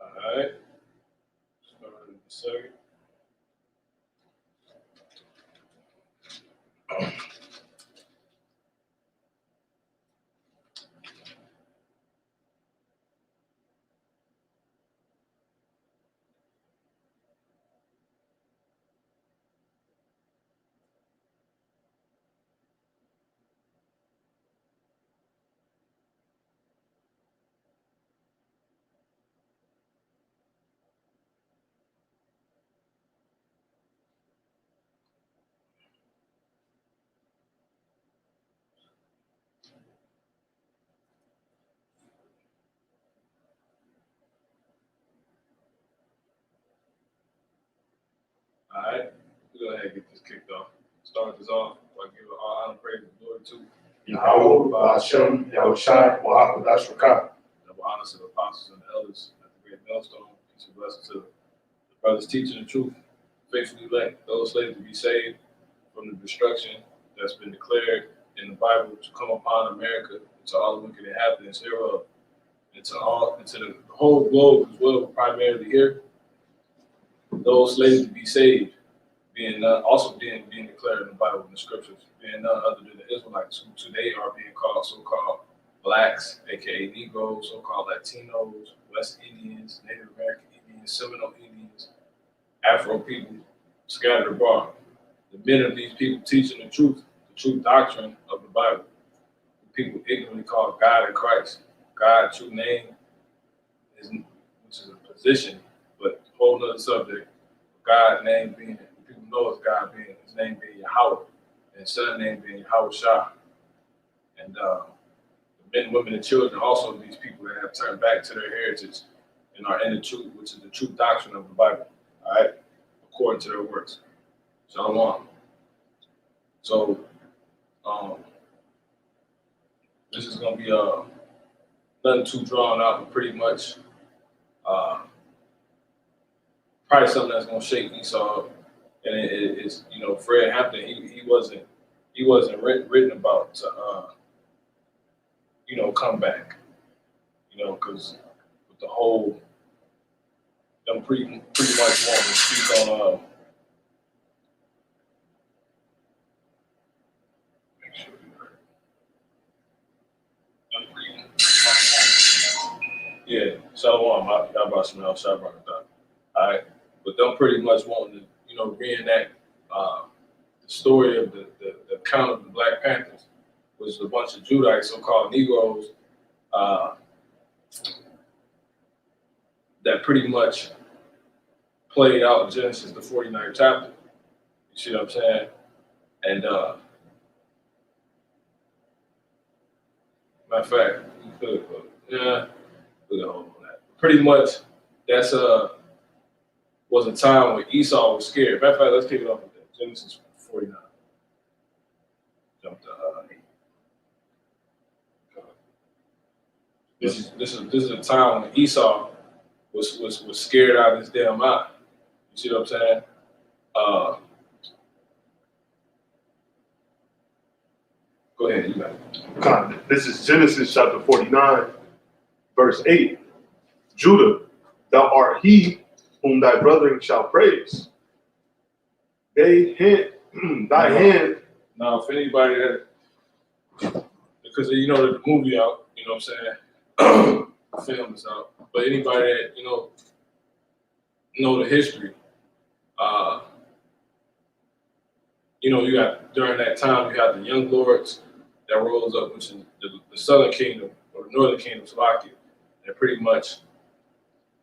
All right. Start in a second. All right. We'll go ahead and get this kicked off. Start this off by giving all honor, praise, and glory to Yahweh, Hashem, Yahawashi, Wahakadosh Rakah. double honor to the apostles and the elders at the great millstone. Peace and blessings to the brothers teaching the truth, faithfully elect those slaves to be saved from the destruction that's been declared in the Bible to come upon America, and to all the wicked inhabitants thereof, and to the whole globe as well, primarily here. Those slaves to be saved, being also being declared in the Bible and the scriptures, being none other than the Israelites, who today are being called so-called blacks, aka Negroes, so-called Latinos, West Indians, Native American Indians, Seminole Indians, Afro people scattered abroad. The men of these people teaching the truth doctrine of the Bible. The people ignorantly call God and Christ. God, true name, which is a position, but a whole other subject. God name being, people know it's God being, his name being Yahweh, and his son name being Yahawashi. And the men, women, and children also of these people that have turned back to their heritage and are in the truth, which is the true doctrine of the Bible, all right, according to their works. Shalom. So, this is going to be nothing too drawn out, but pretty much probably something that's gonna shake Esau. And it's Fred Hampton. He wasn't written about to come back. Because with the whole them pretty much want to speak on make sure you heard. Yeah, Shalom. I brought some else. I brought it up. All right, but them pretty much wanting to reenact the story of the account of the Black Panthers, which is a bunch of Judites, so-called Negroes, that pretty much played out in Genesis, the 49th chapter. You see what I'm saying? And matter of fact, we could hold on that. Pretty much, that's was a time when Esau was scared. Matter of fact, let's kick it off with that. Genesis 49. Jump to 8. This is a time when Esau was scared out of his damn mind. You see what I'm saying? Go ahead, you got it. God, this is Genesis chapter 49, verse 8. Judah, thou art he whom thy brethren shall praise. Thy hand. Now, if anybody that, because the movie out, you know what I'm saying? The film is out. But anybody that, know the history, you got, during that time, you had the young lords that rose up, which is the southern kingdom, or the northern kingdom, Slovakia, that pretty much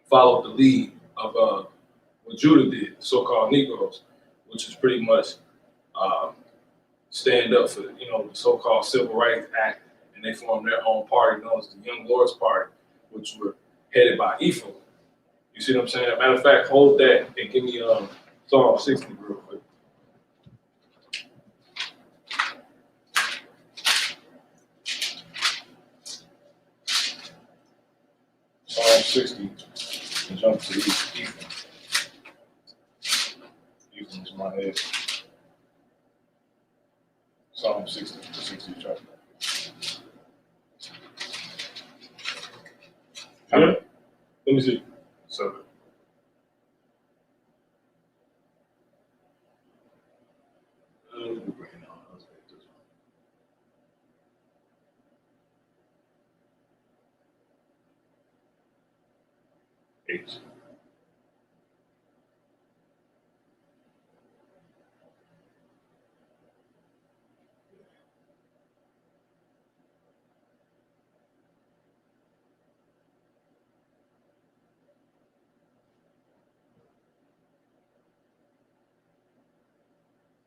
followed the lead of what Judah did, the so-called Negroes, which is pretty much stand up for the so-called Civil Rights Act, and they formed their own party known as the Young Lords Party, which were headed by Ephraim. You see what I'm saying? Matter of fact, hold that and give me Psalm 60 real quick. Psalm 60 and jump to Ephraim. Ephraim is my head. Psalm 60, the 60th chapter. Yeah. Let me see. So, H.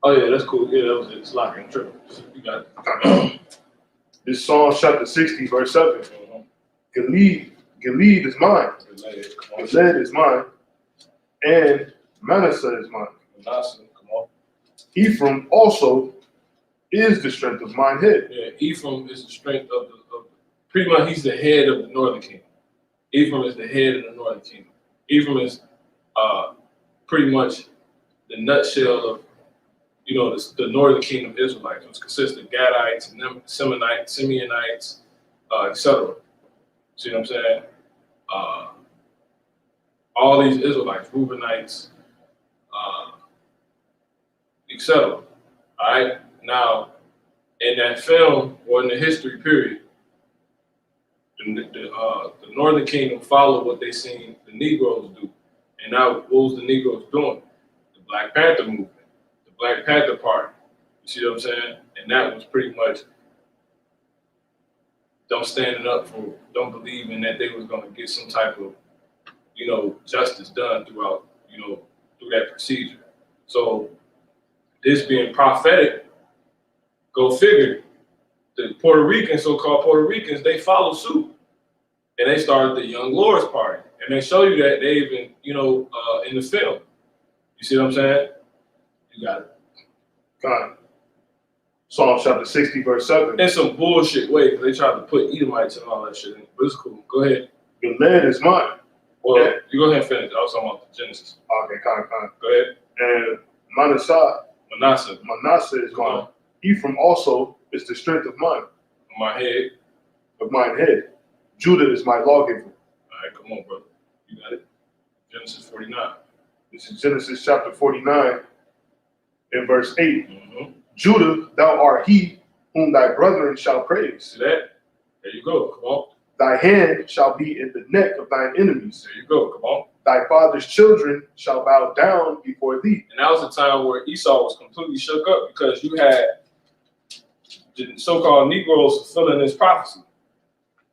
Oh yeah, that's cool. Yeah, that was it. It's locking trip. You got it. This Psalm chapter 60, verse 7. Gilead is mine. Gilead is mine. And Manasseh is mine. Manasseh, come on. Ephraim also is the strength of mine head. Yeah, Ephraim is the strength of pretty much he's the head of the northern kingdom. Ephraim is the head of the northern kingdom. Ephraim is pretty much the nutshell of the northern kingdom Israelites, which consists of Gadites, Simeonites, etc. See what I'm saying? All these Israelites, Reubenites, etc. All right. Now, in that film, or in the history period, the northern kingdom followed what they seen the Negroes do, and now what was the Negroes doing? The Black Panther movement. Black Panther Party. You see what I'm saying? And that was pretty much them standing up for, don't believing that they was going to get some type of, justice done throughout, through that procedure. So this being prophetic, go figure, the Puerto Ricans, so-called Puerto Ricans, they follow suit. And they started the Young Lords Party. And they show you that they even, in the film. You see what I'm saying? You got it. God. Psalm chapter 60, verse 7. In some bullshit way, because they tried to put Edomites and all that shit in. But it's cool. Go ahead. Gilead is mine. Well, you go ahead and finish. I was talking about the Genesis. Okay, kind. Go ahead. And Manasseh is gone. Ephraim also is the strength of mine. My head. Of mine head. Judah is my lawgiver. All right, come on, brother. You got it. Genesis 49. This is Genesis chapter 49 and verse 8. Mm-hmm. Judah, thou art he whom thy brethren shall praise. See that? There you go. Come on. Thy hand shall be in the neck of thine enemies. There you go. Come on. Thy father's children shall bow down before thee. And that was a time where Esau was completely shook up because you had the so-called Negroes fulfilling this prophecy.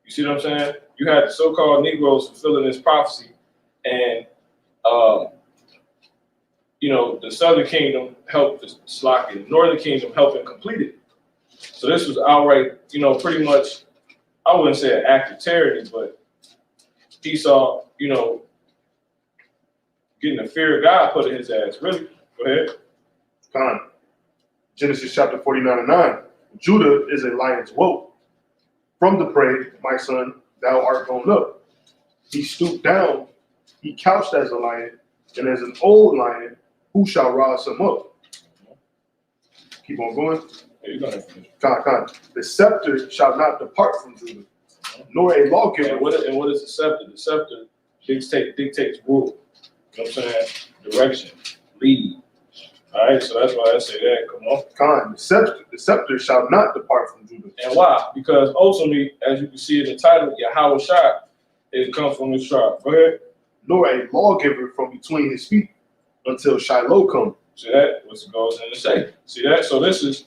You see what I'm saying? You had the so-called Negroes fulfilling this prophecy, and the Southern Kingdom helped the Slack, Northern Kingdom helping complete it. So this was outright, pretty much, I wouldn't say an act of tyranny, but Esau, getting the fear of God put in his ass. Really? Go ahead. Con. Genesis chapter 49 and 9. Judah is a lion's whelp. From the prey, my son, thou art grown up. He stooped down, he couched as a lion, and as an old lion, who shall rouse him up? Keep on going. There you go. Con. The scepter shall not depart from Judah, nor a lawgiver. And what is the scepter? The scepter dictates rule. You know what I'm saying? Direction, lead. All right, so that's why I say that. Come on. Con, the scepter shall not depart from Judah. And why? Because ultimately, as you can see in the title, Yahawashi, it comes from this tribe. Go ahead. Nor a lawgiver from between his feet until Shiloh come. See that? What it goes in to say. See that? So this is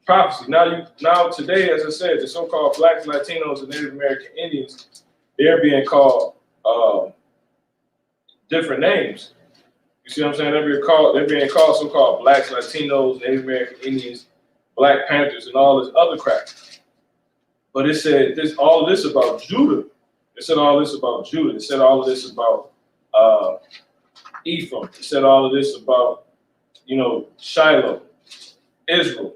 prophecy. Now today, as I said, the so-called Blacks, Latinos, and Native American Indians, they're being called different names. You see what I'm saying? They're being called so-called Blacks, Latinos, Native American Indians, Black Panthers, and all this other crap. But it said all of this about Judah. It said all this about Judah. It said all of this about Ephraim. It said all of this about Shiloh, Israel.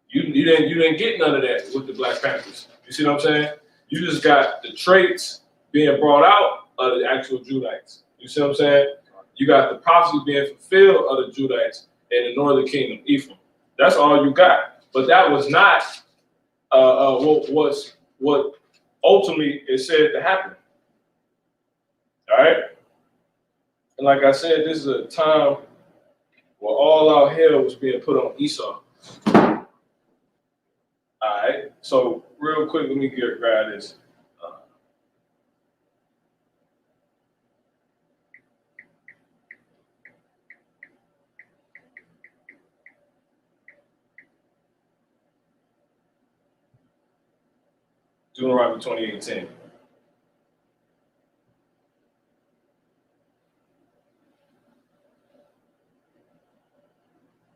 You didn't get none of that with the Black Panthers. You see what I'm saying? You just got the traits being brought out of the actual Judites. You see what I'm saying? You got the prophecy being fulfilled of the Judites in the northern kingdom, Ephraim. That's all you got. But that was not what ultimately is said to happen. All right? And like I said, this is a time where all our hell was being put on Esau. All right? So real quick, let me grab this. Deuteronomy 28:10.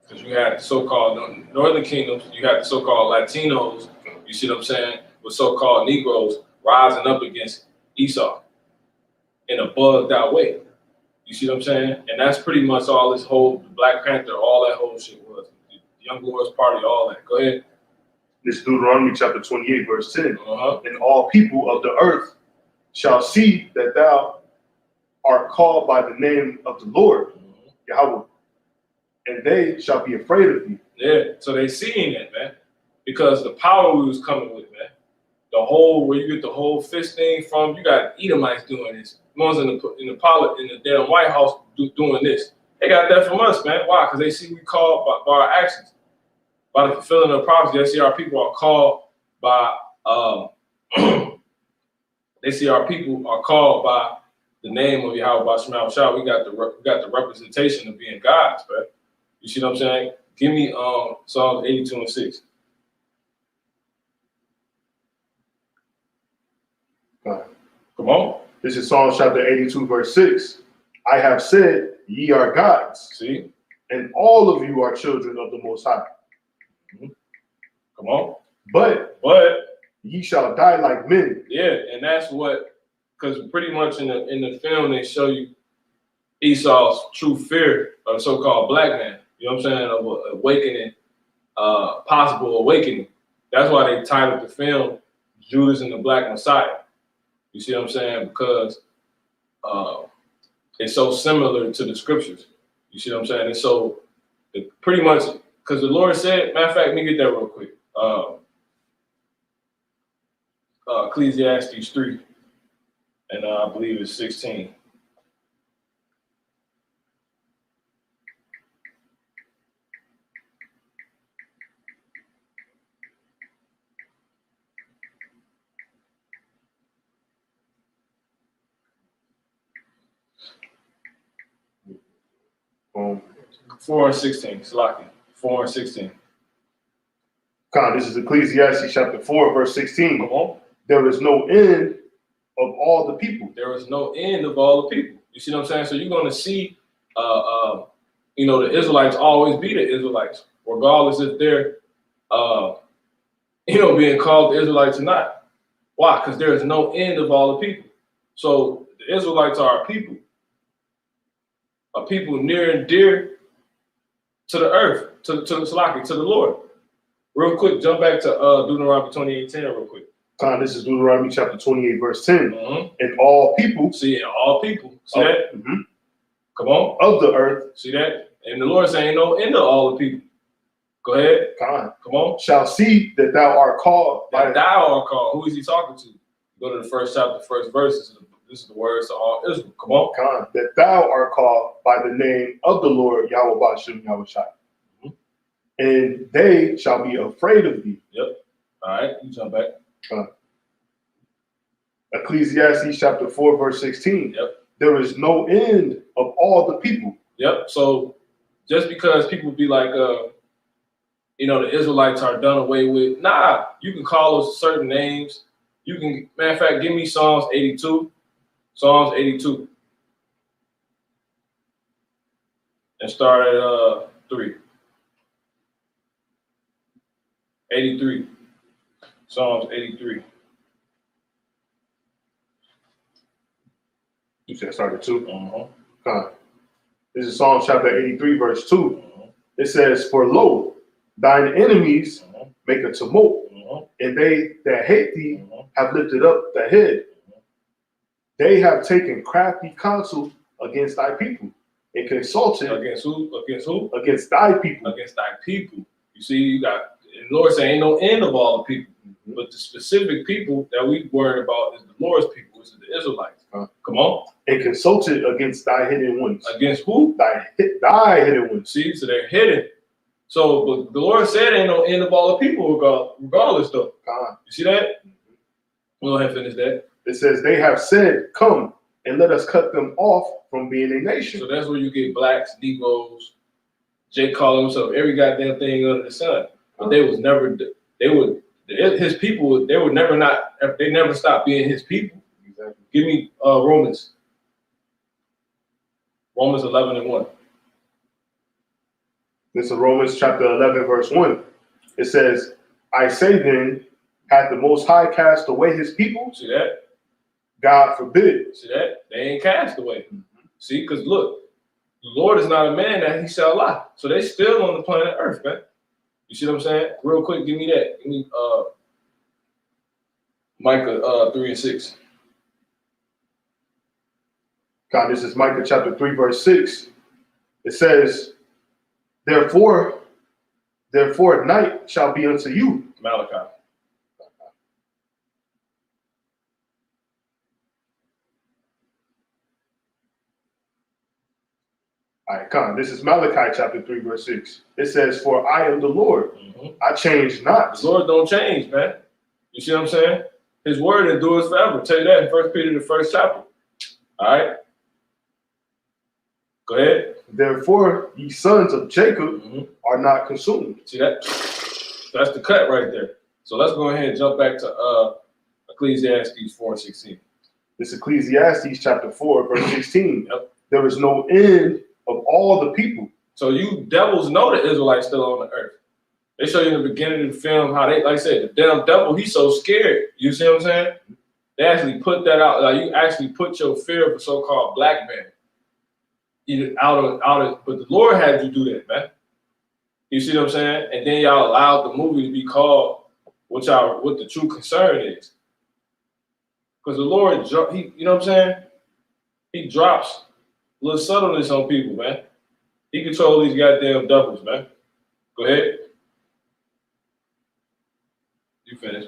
Because you had the so-called northern kingdoms, you had the so-called Latinos, you see what I'm saying, with so-called Negroes rising up against Esau in a bugged out way. You see what I'm saying? And that's pretty much all this whole Black Panther, all that whole shit was. The Young Lord's Party, all that. Go ahead. This is Deuteronomy chapter 28, verse 10. And all people of the earth shall see that thou art called by the name of the Lord, Yahweh, and they shall be afraid of thee. Yeah, so they seeing it, man, because the power we was coming with, man. The whole, where you get the whole fist thing from, you got Edomites doing this. Ones in the damn White House doing this. They got that from us, man. Why? Because they see we called by our actions. By the fulfilling of prophecy, they see our people are called by they see our people are called by the name of Yahweh Shema Shah. We got the representation of being gods, man. You see what I'm saying? Give me Psalms 82 and 6. Come on. This is Psalms chapter 82, verse 6. I have said, ye are gods. See? And all of you are children of the Most High. Come on. But ye shall die like men. Yeah, and that's what, because pretty much in the film they show you Esau's true fear of so-called black man. You know what I'm saying? Of awakening, possible awakening. That's why they titled the film Judas and the Black Messiah. You see what I'm saying? Because it's so similar to the scriptures. You see what I'm saying? And so pretty much, because the Lord said, matter of fact, let me get that real quick. Ecclesiastes 3, and I believe it's 16. Um, 4 and 16, Slaki. 4 and 16. God, this is Ecclesiastes chapter 4, verse 16. Come on. There is no end of all the people. There is no end of all the people. You see what I'm saying? So you're going to see, the Israelites always be the Israelites, regardless if they're, being called the Israelites or not. Why? Because there is no end of all the people. So the Israelites are a people near and dear to the earth, to the Lord. Real quick, jump back to Deuteronomy 28:10 real quick. God, this is Deuteronomy chapter 28, verse 10. Mm-hmm. And all people. See, all people. See that? Mm-hmm. Come on. Of the earth. See that? And the Lord saying no end of all the people. Go ahead. God. Come on. Shall see that thou art called. That thou art called. Who is he talking to? Go to the first chapter, first verse. This is the words to all Israel. Come on. God, that thou art called by the name of the Lord Yahawashi Yahawashi. Mm-hmm. And they shall be afraid of thee. Yep. All right. You jump back. Ecclesiastes chapter 4, verse 16. Yep. There is no end of all the people. Yep. So just because people be like, the Israelites are done away with, nah, you can call us certain names. You can, matter of fact, give me Psalms 82. Psalms 82. And start at 3. 83. Psalms 83. You said start at 2? Uh-huh. This is Psalm chapter 83, verse 2. It says, for lo, thine enemies make a tumult, and they that hate thee have lifted up the head. They have taken crafty counsel against thy people and consulted. Against who? Against who? Against thy people. Against thy people. You see, you got, the Lord saying ain't no end of all the people. But the specific people that we worry about is the Lord's people, which is the Israelites. Come on. And consulted against thy hidden ones. Against who? Thy hidden ones. See, so they're hidden. So, but the Lord said ain't no end of all the people regardless though. You see that? We'll go ahead and finish that. It says, they have said, come and let us cut them off from being a nation. So that's where you get blacks, Negroes, Jake calling himself every goddamn thing under the sun. But his people, they would never not, they never stop being his people. Exactly. Give me Romans 11 and 1. This is Romans chapter 11, verse 1. It says, I say then, hath the Most High cast away his people? See that? God forbid. See that? They ain't cast away. See, because look, the Lord is not a man that he shall lie. So they still on the planet Earth, man. You see what I'm saying? Real quick, give me that. Give me Micah 3 and 6. God, this is Micah chapter 3, verse 6. It says, Therefore night shall be unto you. Malachi. All right, come. This is Malachi chapter 3, verse 6. It says, for I am the Lord. I change not. The Lord don't change, man. You see what I'm saying? His word endures forever. Tell you that in 1 Peter, the first chapter. All right. Go ahead. Therefore, ye sons of Jacob are not consumed. See that? That's the cut right there. So let's go ahead and jump back to Ecclesiastes 4 and 16. This is Ecclesiastes chapter 4, verse 16. Yep. There is no end of all the people. So you devils know the Israelites still on the earth. They show you in the beginning of the film how they, like I said, the damn devil, he's so scared. You see what I'm saying? They actually put that out. Like you actually put your fear of a so-called black man out of, but the Lord had you do that, man. You see what I'm saying? And then y'all allowed the movie to be called what the true concern is. Because the Lord, he, you know what I'm saying? He drops a little subtleness on people, man. He controls these goddamn doubles, man. Go ahead. You finish.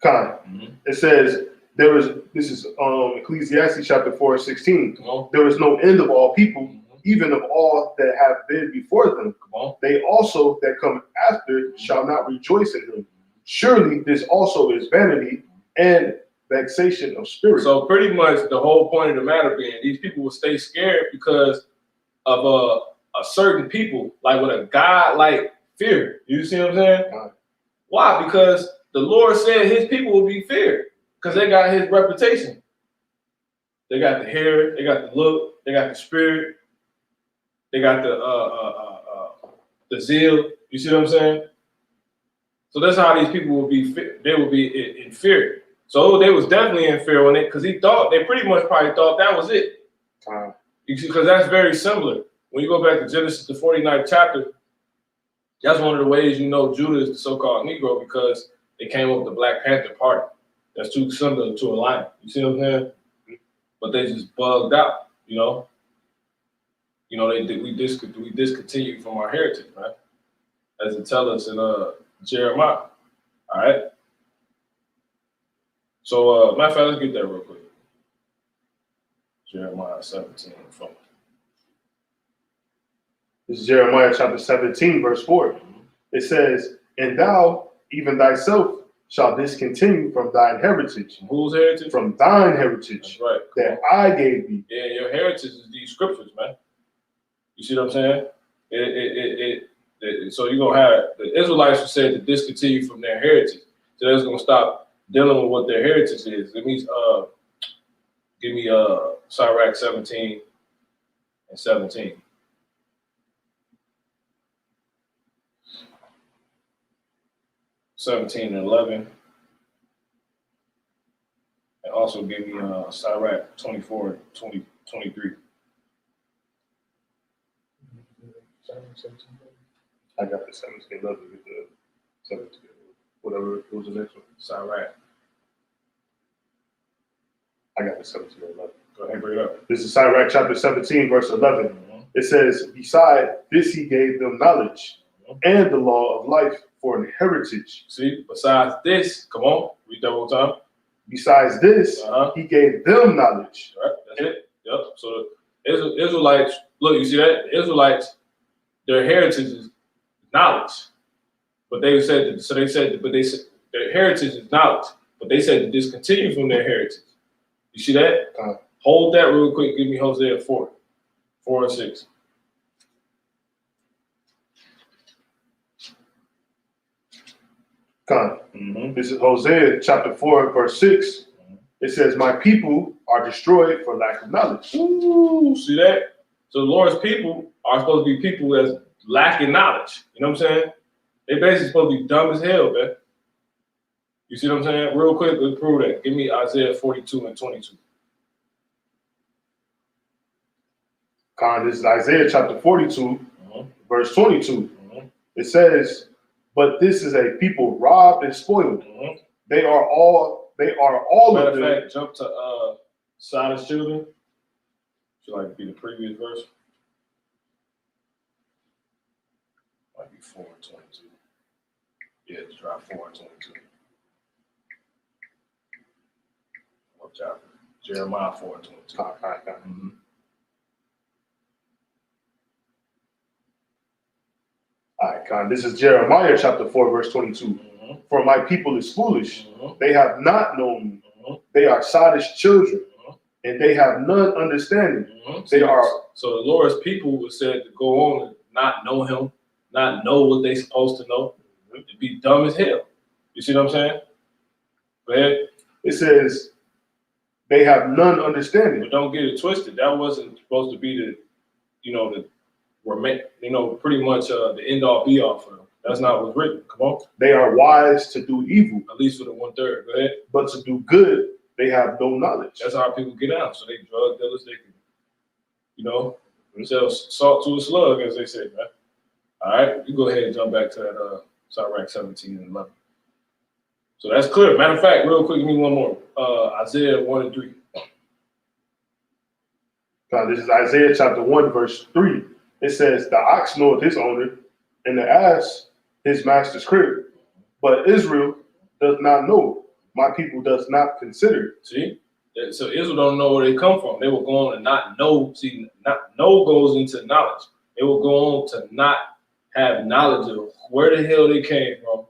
It says, this is Ecclesiastes chapter 4:16. Come on. There is no end of all people, even of all that have been before them. Come on. They also that come after shall not rejoice in him. Surely this also is vanity and vexation of spirit. So pretty much the whole point of the matter being, these people will stay scared because of a certain people, like with a God-like fear. You see what I'm saying? Why? Because the Lord said his people will be feared because they got his reputation. They got the hair, they got the look, they got the spirit, they got the zeal. You see what I'm saying? So that's how these people will be. They will be in fear. So they was definitely in fear on it because they pretty much probably thought that was it. Because that's very similar. When you go back to Genesis, the 49th chapter, that's one of the ways you know Judah is the so-called Negro because they came up with the Black Panther Party. That's too similar to a lion. You see what I'm saying? But they just bugged out, you know. You know, we discontinued from our heritage, right? As it tells us in Jeremiah. All right. So, matter of fact, let's get that real quick. Jeremiah 17 from. This is Jeremiah chapter 17, verse 4. It says, and thou, even thyself, shall discontinue from thine heritage. From whose heritage? From thine heritage. That's right. That I gave thee. Yeah, your heritage is these scriptures, man. You see what I'm saying? So you're going to have, the Israelites were said to discontinue from their heritage. So that's going to stop dealing with what their heritage is. It means, give me Sirach 17 and 17. And 11, and also give me Sirach 24, 20, 23. I got the 17, 11, with the 17, whatever was the next one. Sirach. I got the 17, 11. Go ahead, bring it up. This is Sirach chapter 17, verse 11. It says, beside this he gave them knowledge and the law of life for an heritage. See, besides this, come on, read that one time. Besides this, he gave them knowledge. Right, that's it. Yep. So the Israelites, look, you see that? The Israelites, their heritage is knowledge. But they said, their heritage is knowledge. But they said to discontinue from their heritage. You see that? Hold that real quick. Give me Hosea 4 and 6. This is Hosea chapter 4, verse 6. It says, my people are destroyed for lack of knowledge. Ooh, see that? So the Lord's people are supposed to be people that's lacking knowledge. You know what I'm saying? They basically supposed to be dumb as hell, man. You see what I'm saying? Real quick, let's prove that. Give me Isaiah 42 and 22. This is Isaiah chapter 42, verse 22. It says, but this is a people robbed and spoiled. They are all Matter of them. fact, jump to Silas children. Should like be the previous verse. Might be 4 and 22. Yeah, just drop 4 and 22. What chapter? Jeremiah 4 and 22. All right, Con. This is Jeremiah chapter 4, verse 22. For my people is foolish. They have not known me. They are sottish children, and they have none understanding. They are. So the Lord's people were said to go on and not know him, not know what they're supposed to know, to be dumb as hell. You see what I'm saying? Go ahead. It says they have none understanding. But don't get it twisted. That wasn't supposed to be pretty much the end all be all for them. That's not what's written. Come on. They are wise to do evil. At least for the 1/3. Go ahead. But to do good, they have no knowledge. That's how people get out. So they drug dealers, they can, sell salt to a slug, as they say, man. All right. You go ahead and jump back to that Sirach 17 and 11. So that's clear. Matter of fact, real quick, give me one more. Isaiah 1 and 3. This is Isaiah chapter 1, verse 3. It says, the ox knoweth his owner, and the ass his master's crib. But Israel does not know. My people does not consider. See? So Israel don't know where they come from. They will go on and not know. See, not know goes into knowledge. They will go on to not have knowledge of where the hell they came from,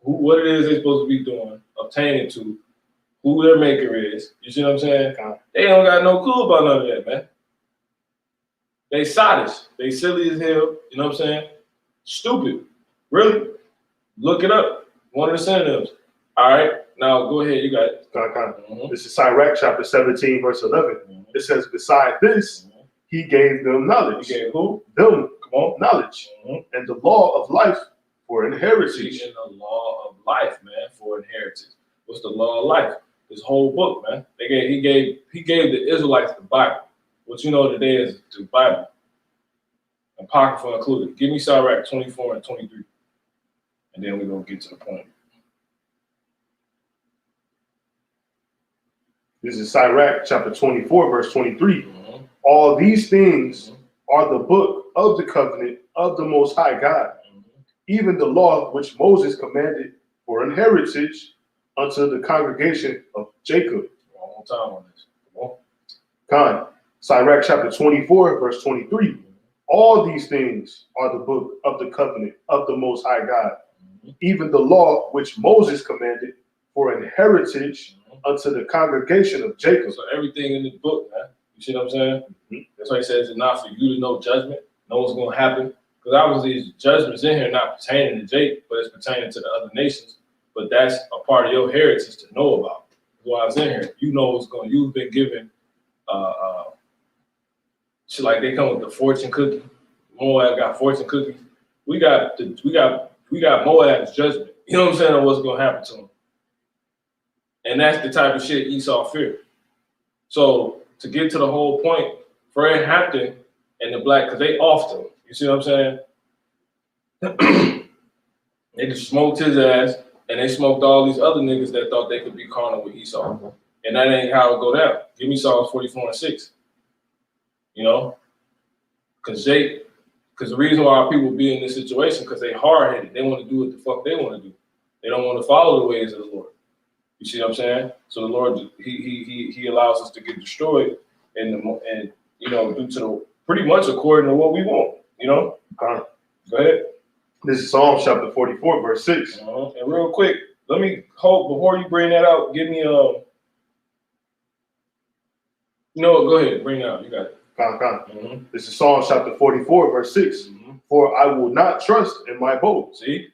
what it is they're supposed to be doing, obtaining to, who their maker is. You see what I'm saying? They don't got no clue about none of that, man. They sottish. They silly as hell. You know what I'm saying? Stupid. Really? Look it up. One of the synonyms. All right. Now go ahead. You got it. This is Sirach chapter 17, verse 11. It says, beside this, he gave them knowledge. He gave who? Them. Come on. Knowledge. And the law of life for inheritance. And the law of life, man, for inheritance. What's the law of life? This whole book, man. He gave the Israelites the Bible. What you know today is the Bible. Apocrypha included. Give me Sirach 24 and 23. And then we're going to get to the point. This is Sirach chapter 24, verse 23. All these things are the book of the covenant of the Most High God, even the law which Moses commanded for inheritance unto the congregation of Jacob. One more time on this. Come on. Sirach chapter 24, verse 23. All these things are the book of the covenant of the Most High God, even the law which Moses commanded for inheritance unto the congregation of Jacob. So everything in the book, man. You see what I'm saying? That's why he says it's not for you to know judgment. Know what's going to happen. Because obviously these judgments in here not pertaining to Jacob, but it's pertaining to the other nations. But that's a part of your heritage to know about. That's why it's in here. You know what's going. You've been given shit like they come with the fortune cookie. Moab got fortune cookies. We got Moab's judgment. You know what I'm saying? On what's going to happen to them. And that's the type of shit Esau feared. So to get to the whole point, Fred Hampton and the black, because they off them. You see what I'm saying? They just smoked his ass, and they smoked all these other niggas that thought they could be carnal with Esau. And that ain't how it go down. Give me Psalms 44 and 6. You know? Because the reason why people be in this situation, because they hard-headed. They want to do what the fuck they want to do. They don't want to follow the ways of the Lord. You see what I'm saying? So the Lord, he allows us to get destroyed, and you know, due to pretty much according to what we want. You know. Go ahead. This is Psalm chapter 44, verse 6. And real quick, let me hope before you bring that out, give me you know what? Go ahead, bring it out. You got it. This is Psalm chapter 44, verse 6. For I will not trust in my bow. See,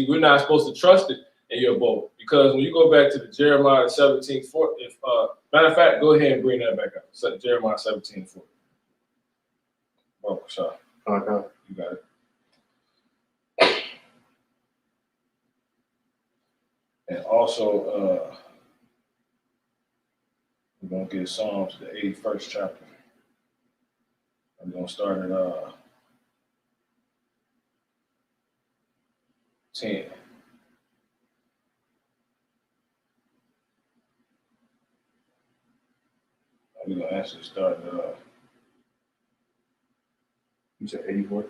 we're not supposed to trust it in your bow, because when you go back to the Jeremiah 17:4, matter of fact, go ahead and bring that back up. So Jeremiah 17:4. Oh, sorry. You got it. And also, we're going to get Psalms, the 81st chapter. I'm going to start at 10. We're going to actually start at... You said 84?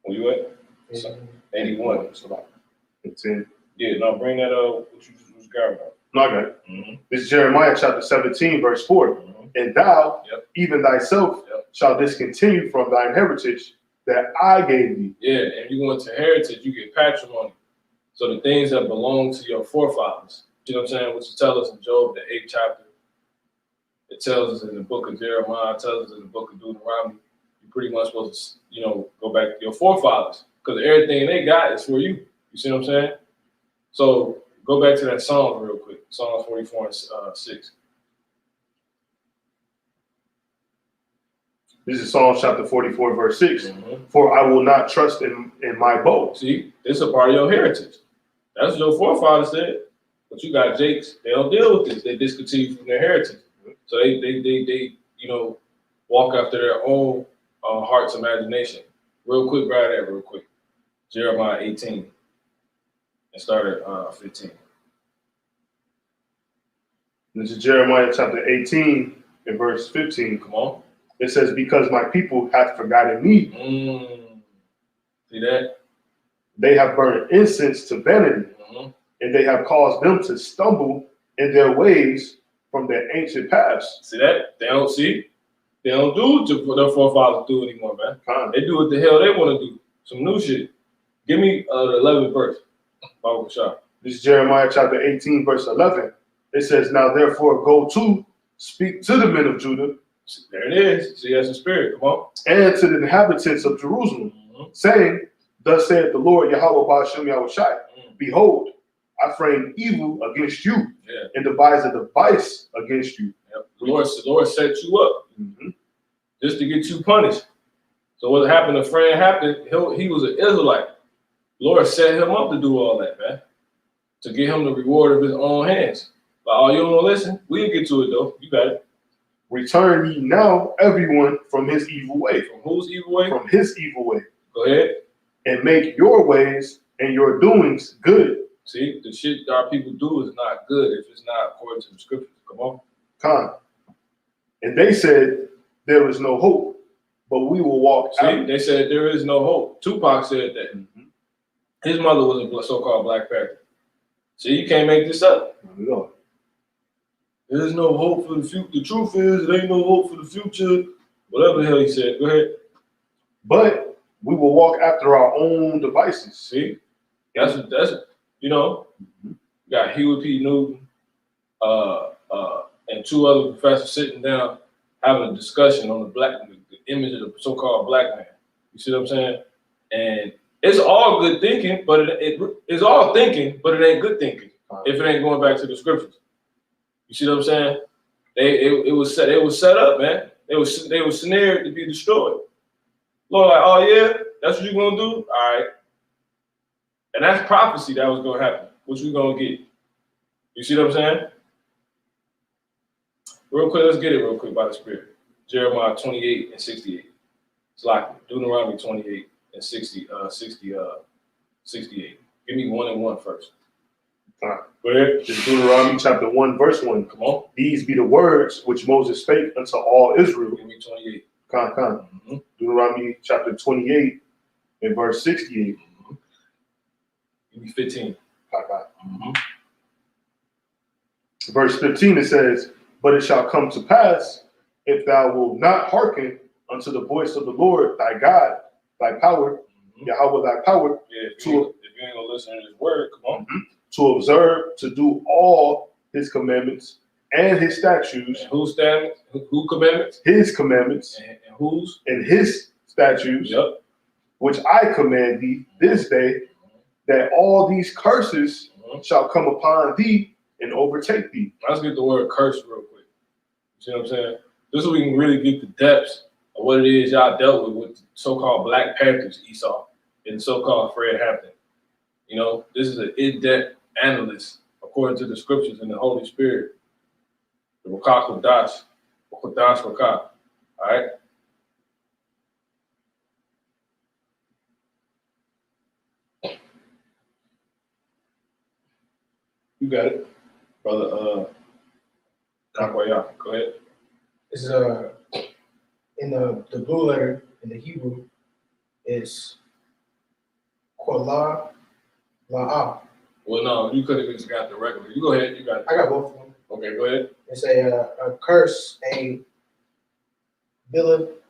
Where you at? 81. It's about 10. Yeah, no, bring that up. What you was grabbing about. No, I got it. This is Jeremiah chapter 17, verse 4. And thou, even thyself, shall discontinue from thine heritage that I gave thee. Yeah, and you go into heritage, you get patrimony. So the things that belong to your forefathers. You know what I'm saying? Which tells us in Job, the 8th chapter. It tells us in the book of Jeremiah, it tells us in the book of Deuteronomy. You're pretty much supposed to, you know, go back to your forefathers, because everything they got is for you. You see what I'm saying? So go back to that Psalm real quick. Psalm 44 and 6. This is Psalm chapter 44, verse 6. For I will not trust in my bow. See, this is a part of your heritage. That's what your forefathers said. But you got Jakes, they don't deal with this. They discontinue from their heritage. So they you know, walk after their own heart's imagination. Real quick, grab that real quick. Jeremiah 18 and start at 15. This is Jeremiah chapter 18 and verse 15. Come on. It says, because my people have forgotten me. See that? They have burned incense to vanity, and they have caused them to stumble in their ways from their ancient past. See that? They don't see. They don't do what their forefathers do anymore, man. They do what the hell they want to do. Some new shit. Give me the 11th verse. Bible shot. This is Jeremiah chapter 18, verse 11. It says, now therefore go to, speak to the men of Judah. There it is. See, that's the spirit. Come on. And to the inhabitants of Jerusalem, saying, thus saith the Lord Yahawashi, behold, I frame evil against you and devise a device against you. Yep. The Lord set you up just to get you punished. So what happened to Fred Hampton, he was an Israelite. The Lord set him up to do all that, man, to get him the reward of his own hands. Like, oh, you don't want to listen? We'll get to it, though. You got it. Return ye now, everyone, from his evil way. From whose evil way? From his evil way. Go ahead. And make your ways and your doings good. See, the shit our people do is not good if it's not according to the scriptures. Come on. And they said, there is no hope, but we will walk out. They said there is no hope. Tupac said that. His mother was a so-called Black Panther. See, you can't make this up. No. There's no hope for the future. The truth is, there ain't no hope for the future. Whatever the hell he said. Go ahead. But we will walk after our own devices. See, that's you know, you got Huey P. Newton, and two other professors sitting down having a discussion on the image of the so-called black man. You see what I'm saying? And it's all good thinking, but it's all thinking, but it ain't good thinking if it ain't going back to the scriptures. You see what I'm saying? It was set up, man. They were snared to be destroyed. Lord, like, oh yeah, that's what you're gonna do? All right. And that's prophecy that was gonna happen, which we're gonna get. You see what I'm saying? Real quick, let's get it real quick by the Spirit. Jeremiah 28 and 68. It's like Deuteronomy 28 and 68. Give me 1 and 1 first. Go ahead. Just Deuteronomy chapter 1, verse 1. Come on. These be the words which Moses spake unto all Israel. Give me 28. Deuteronomy chapter 28 and verse 68. Give me 15. Verse 15, it says, but it shall come to pass, if thou wilt not hearken unto the voice of the Lord thy God, thy power, Yahweh thy power, if you ain't gonna listen to his word, come on. To observe, to do all his commandments and his statutes. And whose statutes? Who commandments? His commandments. And whose? And his statutes. Yep. Which I command thee this day, that all these curses shall come upon thee and overtake thee. Let's get the word curse real quick. You see what I'm saying? This is so we can really get the depths of what it is y'all dealt with the so-called Black Panthers, Esau, and so-called Fred Hampton. You know, this is an in-depth analyst according to the scriptures and the Holy Spirit. The Wakak Wadash. Wadash Wakak. All right? You got it, brother. Nakwaya. Go ahead. This is in the blue letter in the Hebrew is Kolah La'ah. Well, no, you could have just got the regular. You go ahead. You got it. I got both of them. Okay, go ahead. It's a curse, a billet.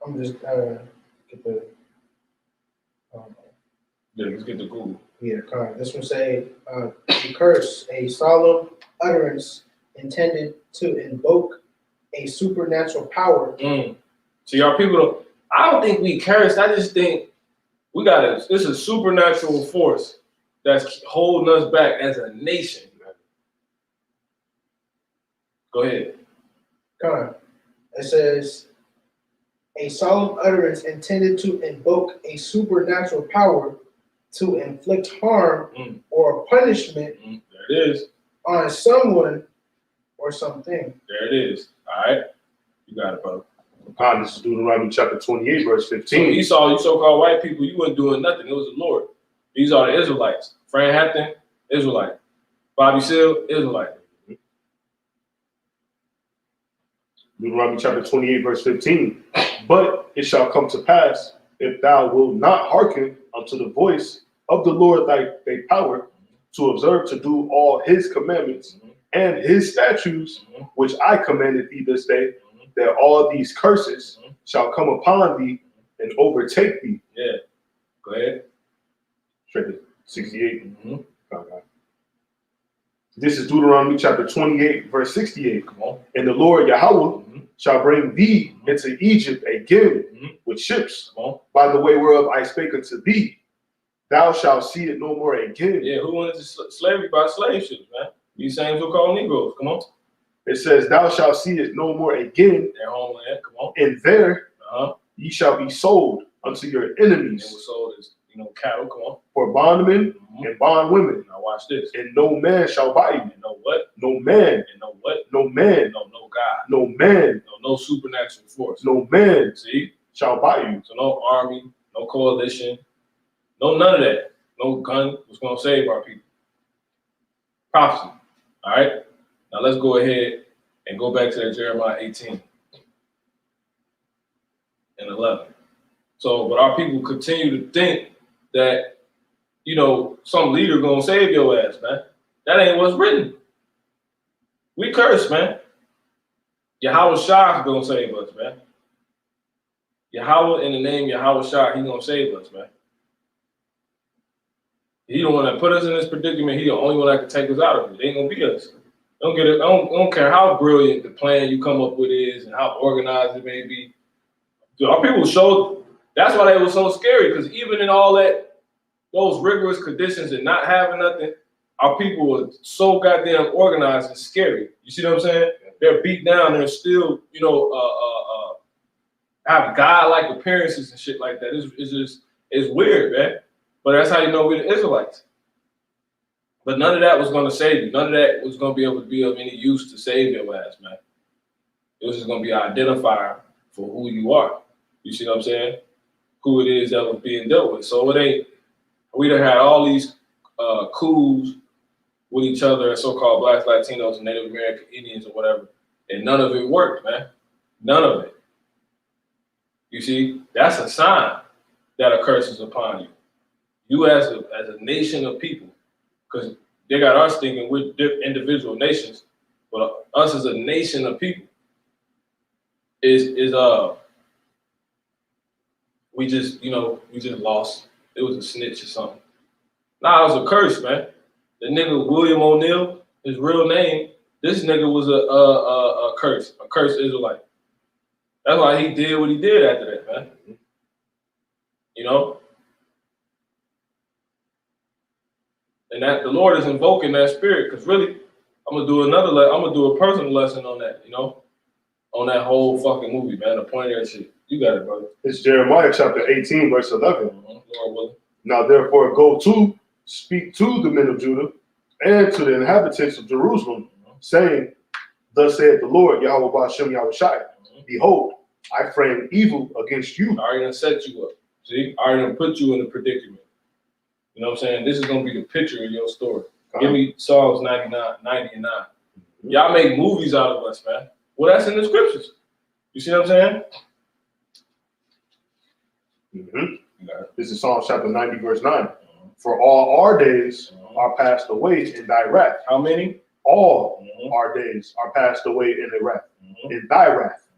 I'm just get the. Yeah, let's get the Google. Yeah, correct. This one say a curse, a solemn utterance intended to invoke a supernatural power. See, our people I don't think we cursed. I just think it's a supernatural force that's holding us back as a nation. Go ahead. It says a solemn utterance intended to invoke a supernatural power to inflict harm or punishment There it is. on someone or something. There it is. All right. You got it, brother. This is Deuteronomy chapter 28, verse 15. So Esau, you so-called white people, you weren't doing nothing. It was the Lord. These are the Israelites. Fred Hampton, Israelite. Bobby Seale, Israelite. Deuteronomy chapter 28, verse 15. But it shall come to pass, if thou wilt not hearken unto the voice of the Lord thy power, to observe to do all his commandments and his statutes, which I commanded thee this day, that all these curses shall come upon thee and overtake thee. Yeah. Go ahead. Straight to 68. Okay. This is Deuteronomy chapter 28, verse 68. Come on. And the Lord Yahweh shall bring thee into Egypt again with ships, by the way whereof I spake unto thee. Thou shalt see it no more again. Yeah, who went into slavery by slave ships, man? These same so-called Negroes. Come on. It says, thou shalt see it no more again. Their homeland. Come on. And there ye shall be sold unto your enemies. They were sold as, cattle. Come on. For bondmen and bondwomen. Now watch this. And no man shall buy you. And no what? No man. And no what? No man. No God. No man. No supernatural force. No man. See? Shall buy you. So no army, no coalition, no none of that. No gun was going to save our people. Prophecy. All right? Now let's go ahead and go back to that Jeremiah 18 and 11. So, but our people continue to think that, some leader going to save your ass, man. That ain't what's written. We curse, man. Yahawashi is going to save us, man. Yahweh, in the name Yahawashi, he's going to save us, man. He the one that put us in this predicament. He the only one that can take us out of it. It ain't going to be us. Don't get it. I don't care how brilliant the plan you come up with is and how organized it may be. Dude, our people showed, that's why they were so scary, because even in all those rigorous conditions and not having nothing, our people were so goddamn organized and scary. You see what I'm saying? They're beat down. They're still, have godlike appearances and shit like that. It's weird, man. But that's how you know we're the Israelites. But none of that was going to save you. None of that was going to be able to be of any use to save your ass, man. It was just going to be an identifier for who you are. You see what I'm saying? Who it is that was being dealt with. So it ain't, we done had all these coups with each other as so-called Blacks, Latinos, and Native American Indians or whatever, and none of it worked, man. None of it. You see, that's a sign that a curse is upon you. You as a nation of people, because they got us thinking we're individual nations, but us as a nation of people we just lost. It was a snitch or something. Nah, it was a curse, man. The nigga William O'Neal, his real name, this nigga was a cursed Israelite. That's why he did what he did after that, man. And that the Lord is invoking that spirit, because really, I'm gonna do a personal lesson on that, on that whole fucking movie, man. The point of that shit. You got it, brother. It's Jeremiah chapter 18, verse 11. Lord willing. Now therefore go to, speak to the men of Judah and to the inhabitants of Jerusalem, saying, thus saith the Lord, Yahweh Ba'ashem Yahawashi, behold, I frame evil against you. I already done set you up. See? I already done put you in a predicament. You know what I'm saying? This is going to be the picture of your story. Give me Psalms 90 and 9. Y'all make movies out of us, man. Well, that's in the scriptures. You see what I'm saying? This is Psalms chapter 90, verse 9. For all our days are passed away in thy wrath. How many? All our days are passed away in the wrath. In thy wrath.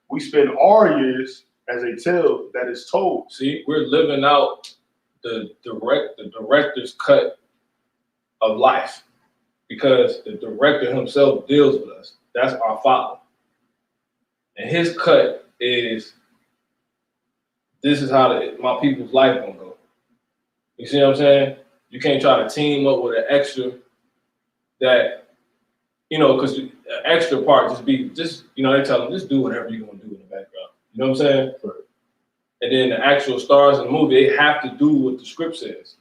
We spend our years as a tale that is told. See, we're living out the director's cut of life, because the director himself deals with us. That's our Father. And his cut is, this is how my people's life gonna go. You see what I'm saying? You can't try to team up with an extra that, because the extra part they tell them, just do whatever you're gonna do in the background. You know what I'm saying? Right. And then the actual stars in the movie, they have to do what the script says.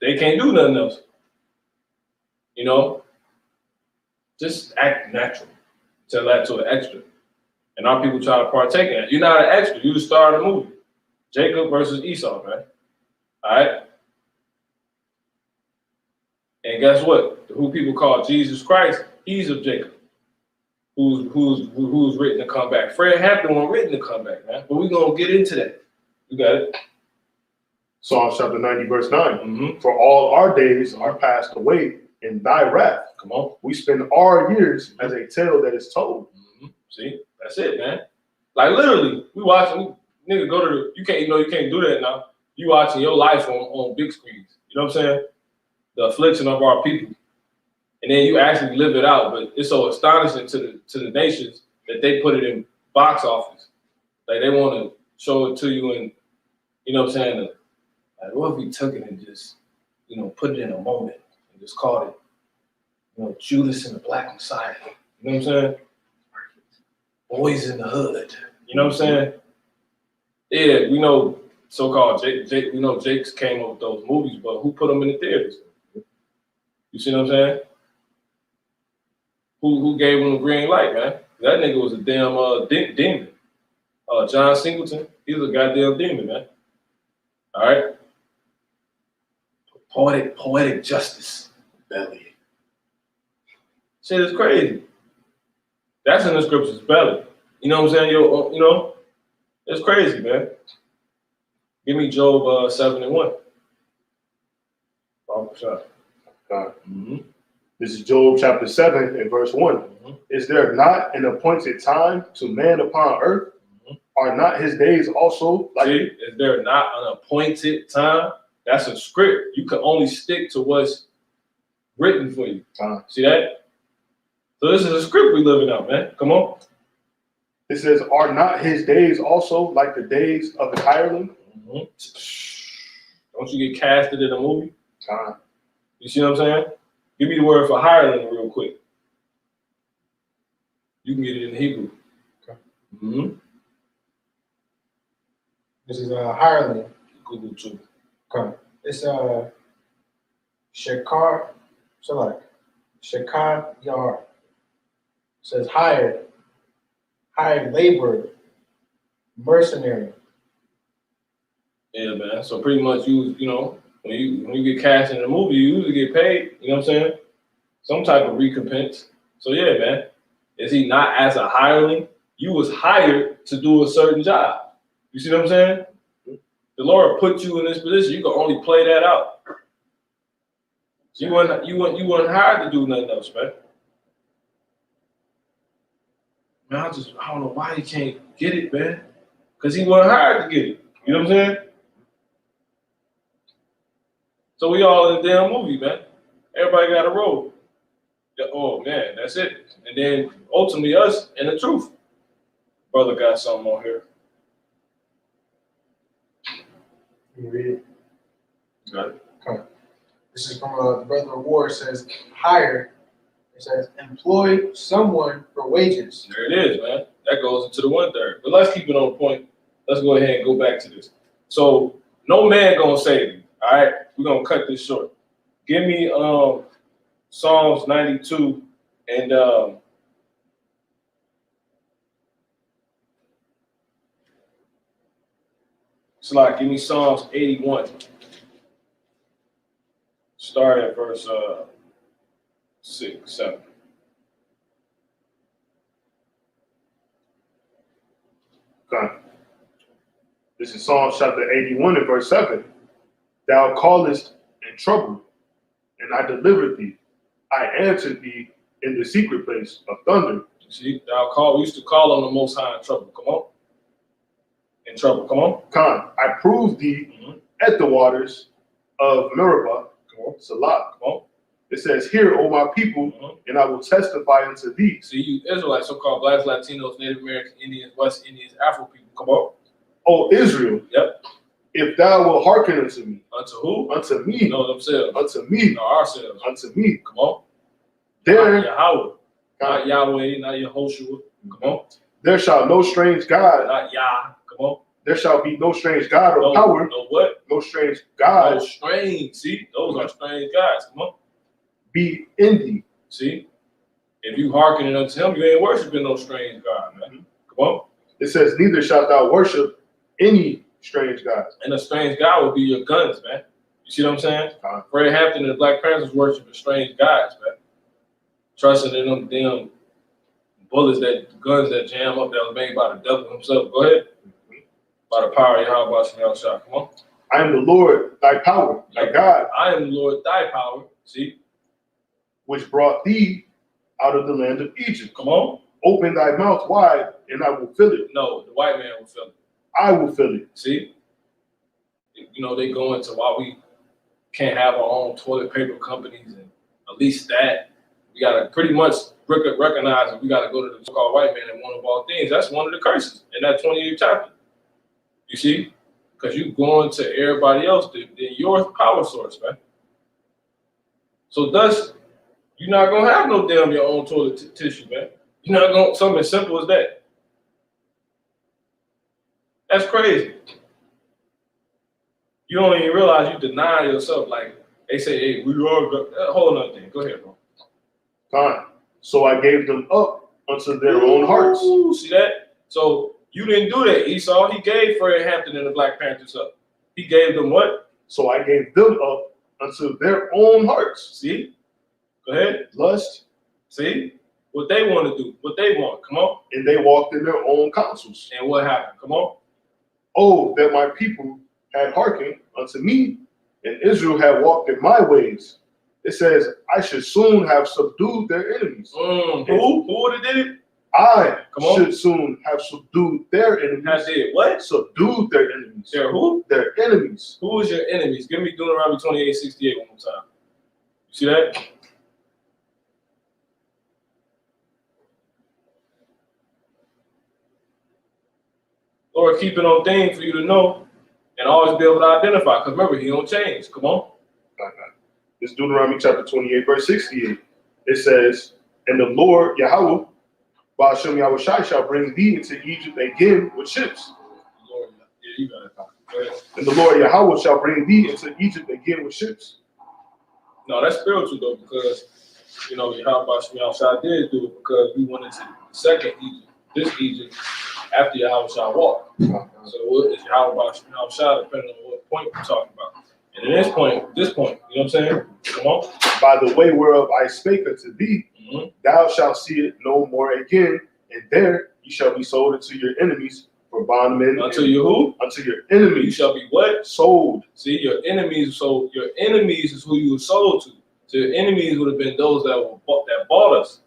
They can't do nothing else. Just act natural. Tell that to an extra. And our people try to partake in that. You're not an extra, you're the star of the movie. Jacob versus Esau, man. All right? And guess what? Who people call Jesus Christ, he's of Jacob. Who's written to come back. Fred Hampton wasn't written to come back, man. But we're going to get into that. You got it? Psalms chapter 90, verse 9. Mm-hmm. For all our days are passed away in thy wrath. Come on. We spend our years as a tale that is told. Mm-hmm. See? That's it, man. Like, literally, nigga go to you can't do that now. You watching your life on big screens. You know what I'm saying? The affliction of our people. And then you actually live it out. But it's so astonishing to the nations that they put it in box office. Like, they want to show it to you and, you know what I'm saying? Like, what if we took it and just, put it in a moment and just called it, Judas and the Black Messiah. You know what I'm saying? Boys in the Hood. You know what I'm saying? Yeah, we know so-called Jake. We know Jake's came up with those movies, but who put them in the theaters? You see what I'm saying? Who gave him the green light, man? That nigga was a damn demon. John Singleton, he was a goddamn demon, man. All right? Poetic justice. Belly. Shit is crazy. That's in the scriptures, belly. You know what I'm saying? It's crazy, man. Give me Job 7:1. Mm-hmm. This is Job chapter 7 and verse 1. Mm-hmm. Is there not an appointed time to man upon earth? Mm-hmm. Are not his days also like? See, is there not an appointed time? That's a script. You can only stick to what's written for you. See that? So this is a script we living out, man. Come on. It says, are not his days also like the days of the hireling? Mm-hmm. Don't you get casted in a movie? You see what I'm saying? Give me the word for hireling real quick. You can get it in Hebrew. Okay. Mm-hmm. This is hireling. Google too. Okay. It's Shekar. So like Shekar Yar. Says hired laborer, mercenary. Yeah, man. So pretty much when you get cast in a movie, you usually get paid, you know what I'm saying? Some type of recompense. So yeah, man. Is he not as a hireling? You was hired to do a certain job. You see what I'm saying? The Lord put you in this position. You can only play that out. You weren't hired to do nothing else, man. Man, I don't know why he can't get it, man. Because he wasn't hired to get it. You know what I'm saying? So we all in the damn movie, man. Everybody got a role. Oh, man, that's it. And then ultimately us and the truth. Brother got something on here. Can you read it? Got it. Okay. This is from the Brother of War. It says hire. It says employ someone for wages. There it is, man. That goes into the 1/3. But let's keep it on point. Let's go ahead and go back to this. So no man gonna save you. All right, we're gonna cut this short. Give me Psalms 92 and give me Psalms 81. Start at verse 6, 7. Okay. This is Psalms chapter 81 and verse 7. Thou callest in trouble, and I delivered thee. I answered thee in the secret place of thunder. You see, we used to call on the Most High in trouble. Come on. In trouble. Come on. I proved thee at the waters of Meribah. Come on. Salah. Come on. It says, hear, O my people, and I will testify unto thee. See, you Israelites, so-called Blacks, Latinos, Native Americans, Indians, West Indians, Afro people. Come on. O Israel. Yep. If thou wilt hearken unto me. Unto who? Unto me. No, themselves. Unto me. No, ourselves. Unto me. Come on. There. Not Yahweh. Not Yahweh. Not Yehoshua. Come on. There shall no strange God. Not Yah. Come on. There shall be no strange God or power. No what? No strange God. No strange. See, those are strange gods. Come on. Be in thee. See, if you hearkening unto him, you ain't worshiping no strange God, man. Come on. It says, neither shalt thou worship any strange God. And a strange God will be your guns, man. You see what I'm saying? Uh-huh. Fred Hampton and the Black Panthers worshiping strange gods, man. Trusting in them damn bullets, guns that jam up that was made by the devil himself. Go ahead. By the power of Yahawashi, come on. I am the Lord, thy power, thy God. I am the Lord, thy power. See? Which brought thee out of the land of Egypt. Come on. Open thy mouth wide, and I will fill it. No, the white man will fill it. I will fill it. See? You know, they go into why we can't have our own toilet paper companies, and at least that we gotta pretty much recognize that we gotta go to the so-called white man and one of all things. That's one of the curses in that 28th chapter. You see? Because you going to everybody else than your power source, man. So thus, you're not gonna have no damn your own toilet tissue, man. You're not gonna something as simple as that. That's crazy. You don't even realize you deny yourself. Like they say, hey, we are good. Hold on, thing. Go ahead, bro. Fine. So I gave them up unto their own hearts. See that? So you didn't do that, Esau. He gave Fred Hampton and the Black Panthers up. He gave them what? So I gave them up unto their own hearts. See? Go ahead. Lust. See? What they want to do. What they want. Come on. And they walked in their own counsels. And what happened? Come on. Oh, that my people had hearkened unto me, and Israel had walked in my ways. It says, I should soon have subdued their enemies. Who would have did it? I Come on. should soon have subdued their enemies. I did what? Subdued their enemies. Their who? Their enemies. Who is your enemies? Give me Deuteronomy 28:68 one more time. You see that? Lord, keep it on thing for you to know and always be able to identify. Because remember, he don't change. Come on. It's Deuteronomy chapter 28, verse 68. It says, and the Lord, Yahweh, Ba'ashem Yahawashi, shall bring thee into Egypt again with ships. Lord, yeah, you got it. Go ahead. And the Lord, Yahweh, shall bring thee into Egypt again with ships. No, that's spiritual, though, because, you know, Yahawashi did do it because we went into the second Egypt, this Egypt, after Yahawashi walked. So it's Yahawashi, depending on what point we're talking about. And at this point, you know what I'm saying? Come on. By the way whereof I spake unto thee, thou shalt see it no more again, and there you shall be sold unto your enemies for bondmen. Unto you who? Unto your enemies. You shall be what? Sold. See, your enemies. So your enemies is who you were sold to. So your enemies would have been those that bought us.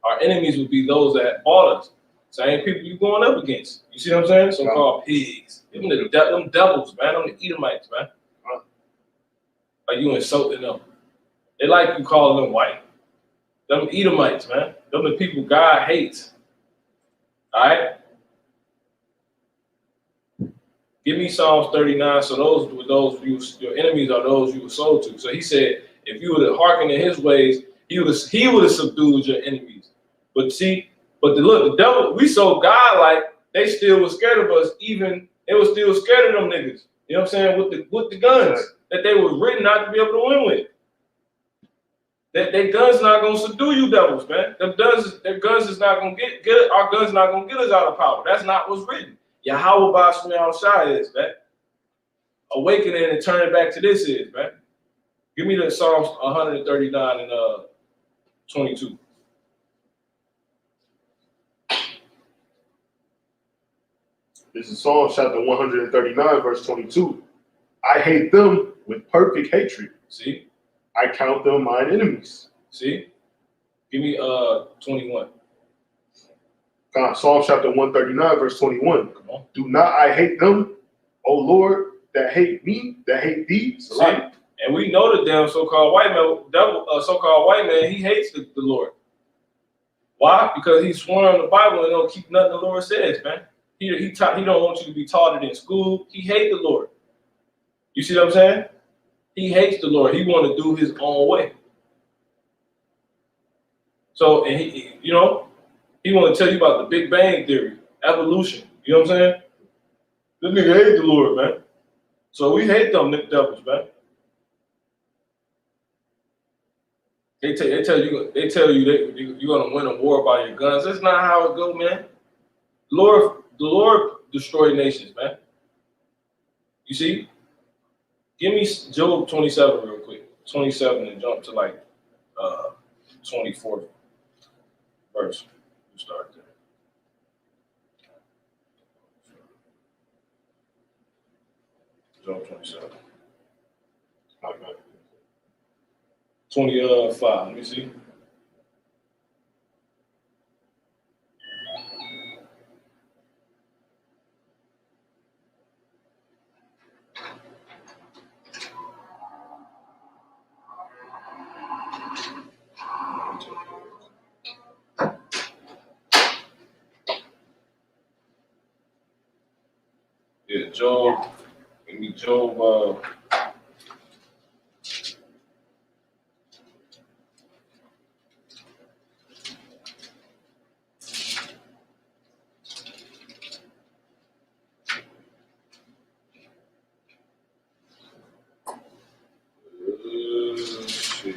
Our enemies would be those that bought us. Same people you going up against. You see what I'm saying? So-called pigs. Them devils, man. Them the Edomites, man. Like you insulting them. They like you calling them white. Them Edomites, man. Them the people God hates. All right? Give me Psalms 39. So your enemies are those you were sold to. So he said, if you would have hearkened in his ways, he would have subdued your enemies. But the devil, we sold God like they still were scared of us, even they were still scared of them niggas. You know what I'm saying? With the guns that they were written not to be able to win with. Their guns not gonna subdue you devils, man. Their guns is not gonna get our guns not gonna get us out of power. That's not what's written. Yahweh Ba'ashem Yahawashi is, man. Awakening and turning back to this is, man. Give me the Psalms 139 and 22. This is Psalms chapter 139, verse 22. I hate them with perfect hatred. See? I count them mine enemies. See? Give me 21. Psalms chapter 139, verse 21. Come on. Do not I hate them, O Lord, that hate me, that hate thee? See? And we know the damn so-called white man, he hates the Lord. Why? Because he sworn on the Bible and don't keep nothing the Lord says, man. He don't want you to be taught it in school. He hates the Lord. You see what I'm saying? He hates the Lord. He want to do his own way. So, and he want to tell you about the Big Bang Theory, evolution. You know what I'm saying? This nigga hate the Lord, man. So we hate them devils, man. They tell you you're gonna win a war by your guns. That's not how it go, man. The Lord destroyed nations, man. You see? Give me Job 27 real quick. 27 and jump to like 24th verse. We'll start there. Job 27. 25. Let me see. Yeah, Job. Give me Job. Let's see.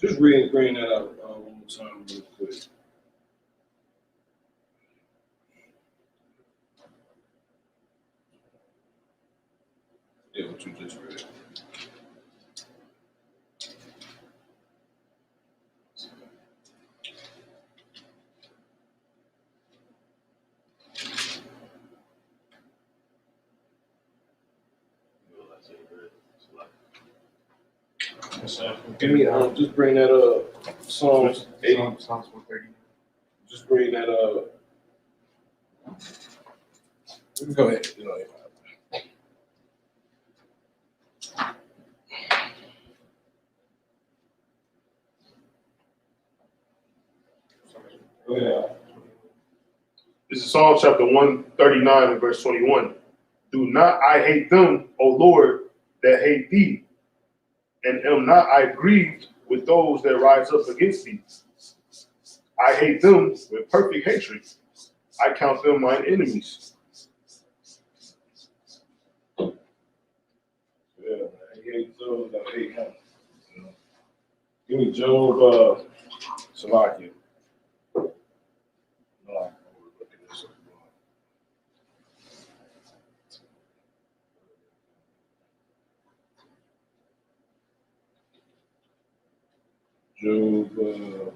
Just bring that up one more time real quick. Yeah, what you just read. Give me just bring that up. Psalms 80. Psalms 130. Just bring that up. Go ahead. You know, yeah. This is Psalm chapter 139 and verse 21. Do not I hate them, O Lord, that hate thee, and am not I grieved with those that rise up against thee? I hate them with perfect hatred. I count them mine enemies. Yeah, he hates those that hate him. You know. Give me Job, Salakia. No, look at this. Job,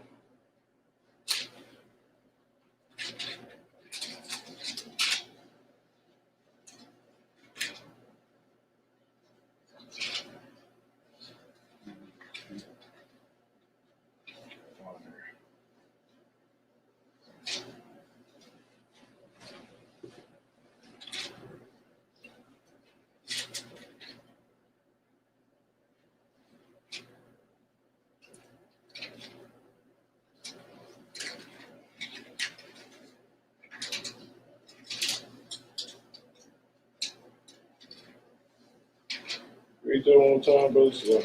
read that one more time, brother. So,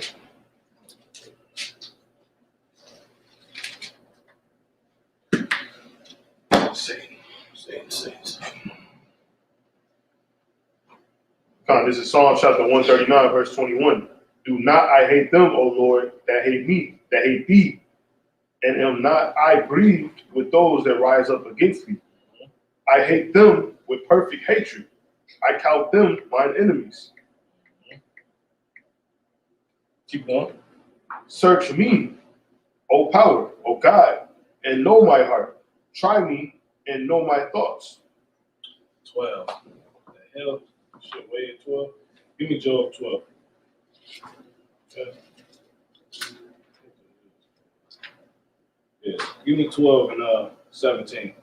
This is Psalm chapter 139, verse 21. Do not I hate them, O Lord, that hate me, that hate thee, and am not I grieved with those that rise up against thee? I hate them with perfect hatred. I count them mine enemies. keep going. Search me, O power, O God, and know my heart. Try me and know my thoughts. 12. What the hell? Shit, way at 12. Give me Job 12. Okay. Yeah. Give me 12 and 17.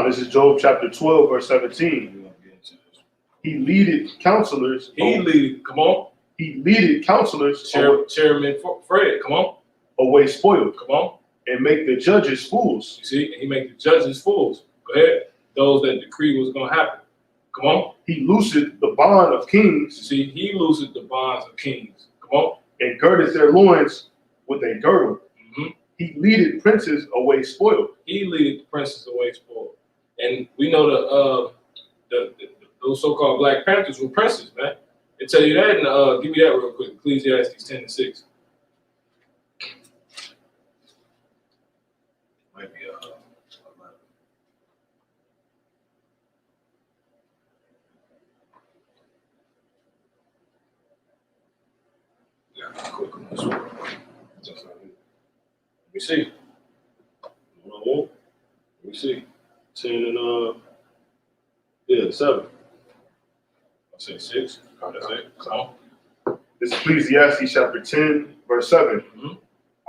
This is Job chapter 12, verse 17. We're gonna get into this. He leaded counselors. Come on. He leaded counselors Chairman Fred, come on. away spoiled, Come on. and make the judges fools. You see, and he make the judges fools. Go ahead. those that decree was going to happen. Come on. He loosed the bond of kings. See, he loosed the bonds of kings. Come on. And girded their loins with a girdle. Mm-hmm. He leaded princes away spoiled. He leaded the princes away spoiled. And we know those so-called Black Panthers were princes, man. They tell you that, and give me that real quick. Ecclesiastes 10:6. Might be quick on this one. Let me see. Let me see. 10 and 7. I say 6. That's it. Come on. This is Ecclesiastes chapter 10, verse 7. Mm-hmm.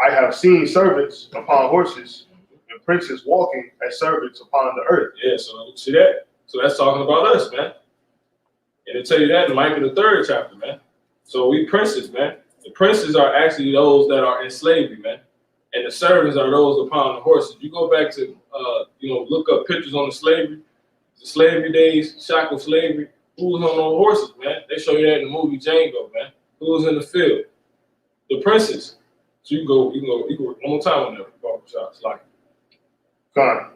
I have seen servants upon horses and princes walking as servants upon the earth. Yeah, so see that? So that's talking about us, man. And they tell you that in Micah the 3rd chapter, man. So we princes, man. The princes are actually those that are in slavery, man. And the servants are those upon the horses. You go back to, look up pictures on the slavery days, shackle slavery. Who was on those horses, man? They show you that in the movie Django, man. Who was in the field? The princes. So you go one more time on that barbershop. It's like, God.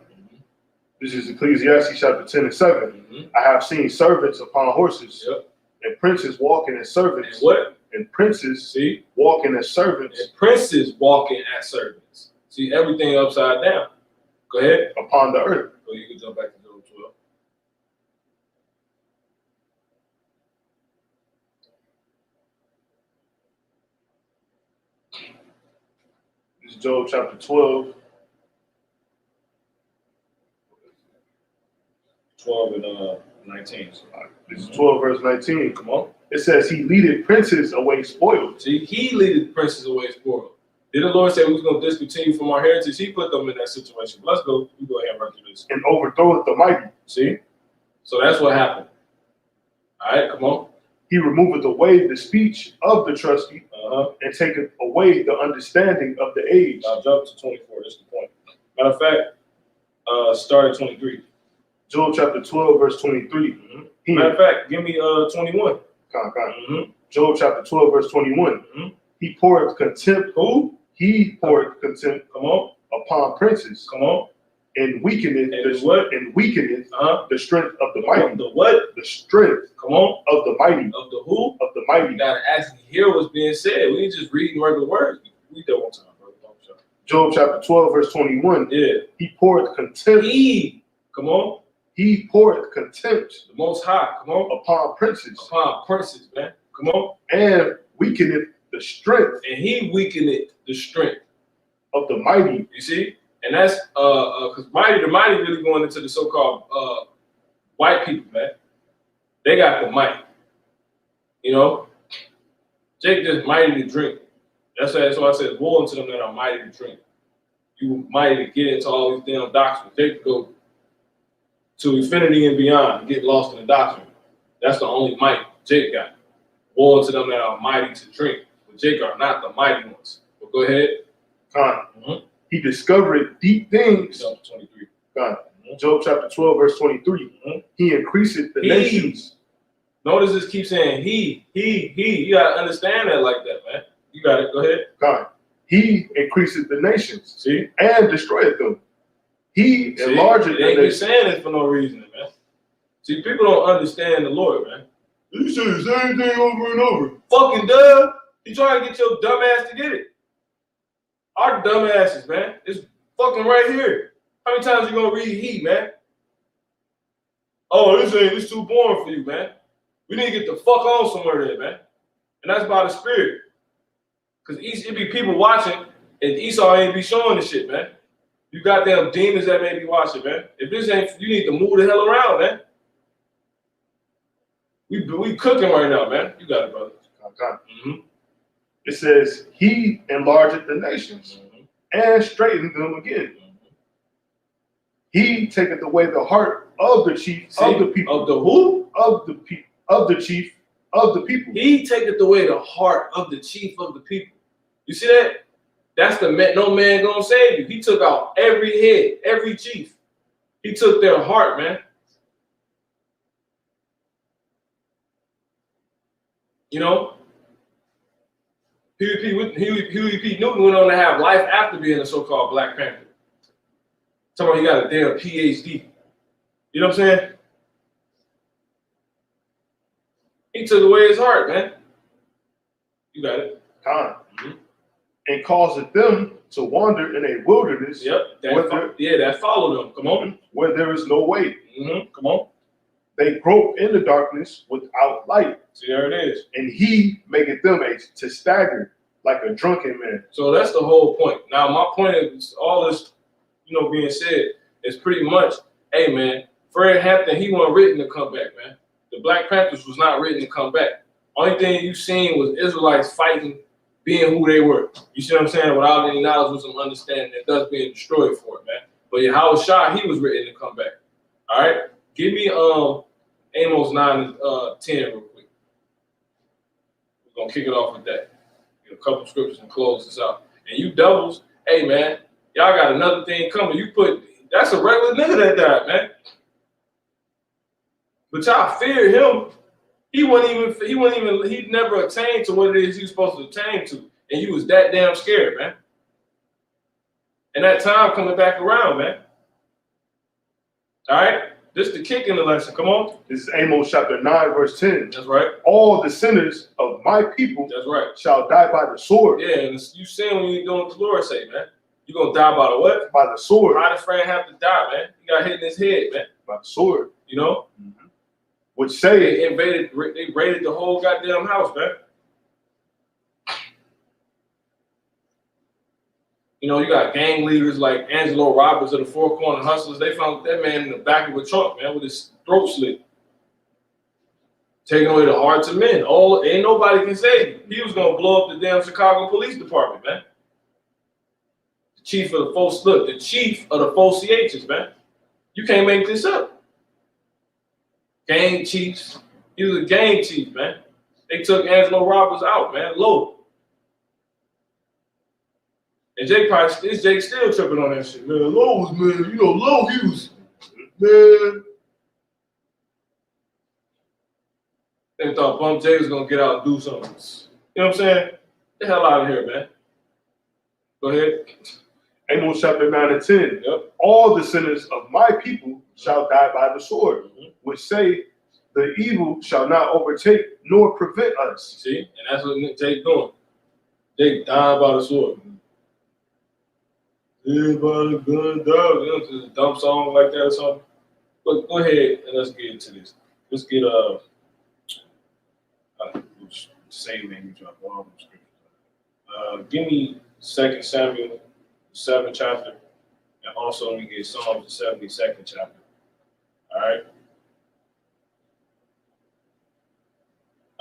This is Ecclesiastes chapter 10 and 7. mm-hmm. I have seen servants upon horses Yep. and princes walking as servants. And what? And princes See? walking as servants. And princes walking as servants. See, everything upside down. Go ahead. Upon the earth. So you can jump back to Job 12. This is Job chapter 12. 12 and 19. So, This is 12 verse 19. come on. It says he leaded princes away spoiled. See, he leaded the princes away spoiled. Did the Lord say we was going to discontinue from our heritage? He put them in that situation. Let's go. We go ahead and run through this. And overthroweth the mighty. See? So that's what happened. All right, come on. He removeth away the speech of the trusty Uh-huh. and taketh away the understanding of the age. Now jump to 24. That's the point. Matter of fact, start at 23. Job chapter 12 verse 23. Mm-hmm. Matter of fact, give me 21. Mm-hmm. Job chapter 12 verse 21. Mm-hmm. He poureth contempt. Who? He poureth contempt Come on. upon princes Come on. and weakeneth And what? and weakeneth Uh-huh. the strength of the mighty. The what? The strength Come on. of the mighty. Of the who? Of the mighty. You gotta actually hear what's being said. We ain't just reading regular words. Read that one time, brother. Job chapter 12 verse 21. Yeah. He poureth contempt. Come on. He poureth contempt The Most High. Come on. upon princes Upon princes, man. Come on. and weakeneth the strength And he weakened it, the strength. of the mighty. You see? And that's because the mighty really going into the so-called white people, man. They got the might. You know? Jake just mighty to drink. That's why I said, woe unto them that are mighty to drink. You mighty to get into all these damn doctrines. Jake go to infinity and beyond and get lost in the doctrine. That's the only might Jake got. Woe unto them that are mighty to drink. But Jake are not the mighty ones. But go ahead. Mm-hmm. He discovered deep things. Job 23. Job chapter 12 verse 23. Mm-hmm. He increaseth the nations. Notice this keeps saying he. You gotta understand that like that, man. You got it. Go ahead. He increaseth the nations. See? And destroyeth them. He enlargeth the They ain't nations. saying it for no reason, man. See, people don't understand the Lord, man. You say the same thing over and over. Fucking duh. You trying to get your dumb ass to get it. Our dumb asses, man. It's fucking right here. How many times you gonna read he, man? Oh, this too boring for you, man. We need to get the fuck on somewhere there, man. And that's by the Spirit. Because it be people watching, and Esau ain't be showing the shit, man. You got them demons that may be watching, man. If this ain't, you need to move the hell around, man. We cooking right now, man. You got it, brother. Mm-hmm. It says, he enlargeth the nations and straighteneth them again. He taketh away the heart of the chief of the people. Of the who? Of the people. Of the chief of the people. He taketh away the heart of the chief of the people. You see that? That's the man, no man gonna save you. He took out every head, every chief. He took their heart, man. You know, Huey P. Newton went on to have life after being a so-called Black Panther. Talking about he got a damn PhD. You know what I'm saying? He took away his heart, man. You got it. Time. And causeth them to wander in a wilderness. Yep. That followed them. Come on. Where there is no way. Come on. They grope in the darkness without light. See, there it is. And he maketh them to stagger like a drunken man. So that's the whole point. Now, my point is all this, being said, is pretty much, hey, man, Fred Hampton, he wasn't written to come back, man. The Black Panthers was not written to come back. Only thing you seen was Israelites fighting, being who they were. You see what I'm saying? Without any knowledge, with some understanding, and thus being destroyed for it, man. But Yahawashi, he was written to come back. All right? Give me Amos 9 and 10 real quick. We're going to kick it off with that. A couple scriptures and close this out. And you doubles, hey, man, y'all got another thing coming. That's a regular nigga that died, man. But y'all feared him. He never attained to what it is he was supposed to attain to. And you was that damn scared, man. And that time coming back around, man. All right? This is the kick in the lesson. Come on. This is Amos chapter 9, verse 10. That's right. All the sinners of my people That's right. shall die by the sword. Yeah, and you saying when you're doing what the Lord say, man. You're going to die by the what? By the sword. Why does Fred have to die, man? He got hit in his head, man. By the sword. You know? Which say, They raided the whole goddamn house, man. You got gang leaders like Angelo Roberts of the Four Corner Hustlers. They found that man in the back of a truck, man, with his throat slit. Taking away the hearts of men. Ain't nobody can save him. He was going to blow up the damn Chicago Police Department, man. The chief of the four CHs, man. You can't make this up. Gang chiefs. He was a gang chief, man. They took Angelo Roberts out, man, low. And Jake still tripping on that shit, man. Low was, man, Low, he was, man. They thought Bump J was gonna get out and do something. You know what I'm saying? Get the hell out of here, man. Go ahead. Amos chapter 9 and 10. Yep. All the sinners of my people shall die by the sword, which say, the evil shall not overtake nor prevent us. See? And that's what Jake doing. Jake died by the sword. Everybody gonna die. Just a dumb song like that or something. But go ahead and let's get into this. Let's get same name you dropped. Give me 2 Samuel, 7th chapter, and also let me get Psalms, the 72nd chapter. All right.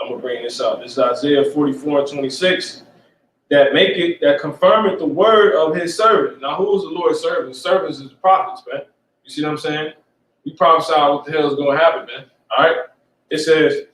I'm gonna bring this out. This is Isaiah 44 and 26. That confirmeth the word of his servant. Now, who is the Lord's servant? The servants is the prophets, man. You see what I'm saying? We prophesy what the hell is going to happen, man. All right? It says,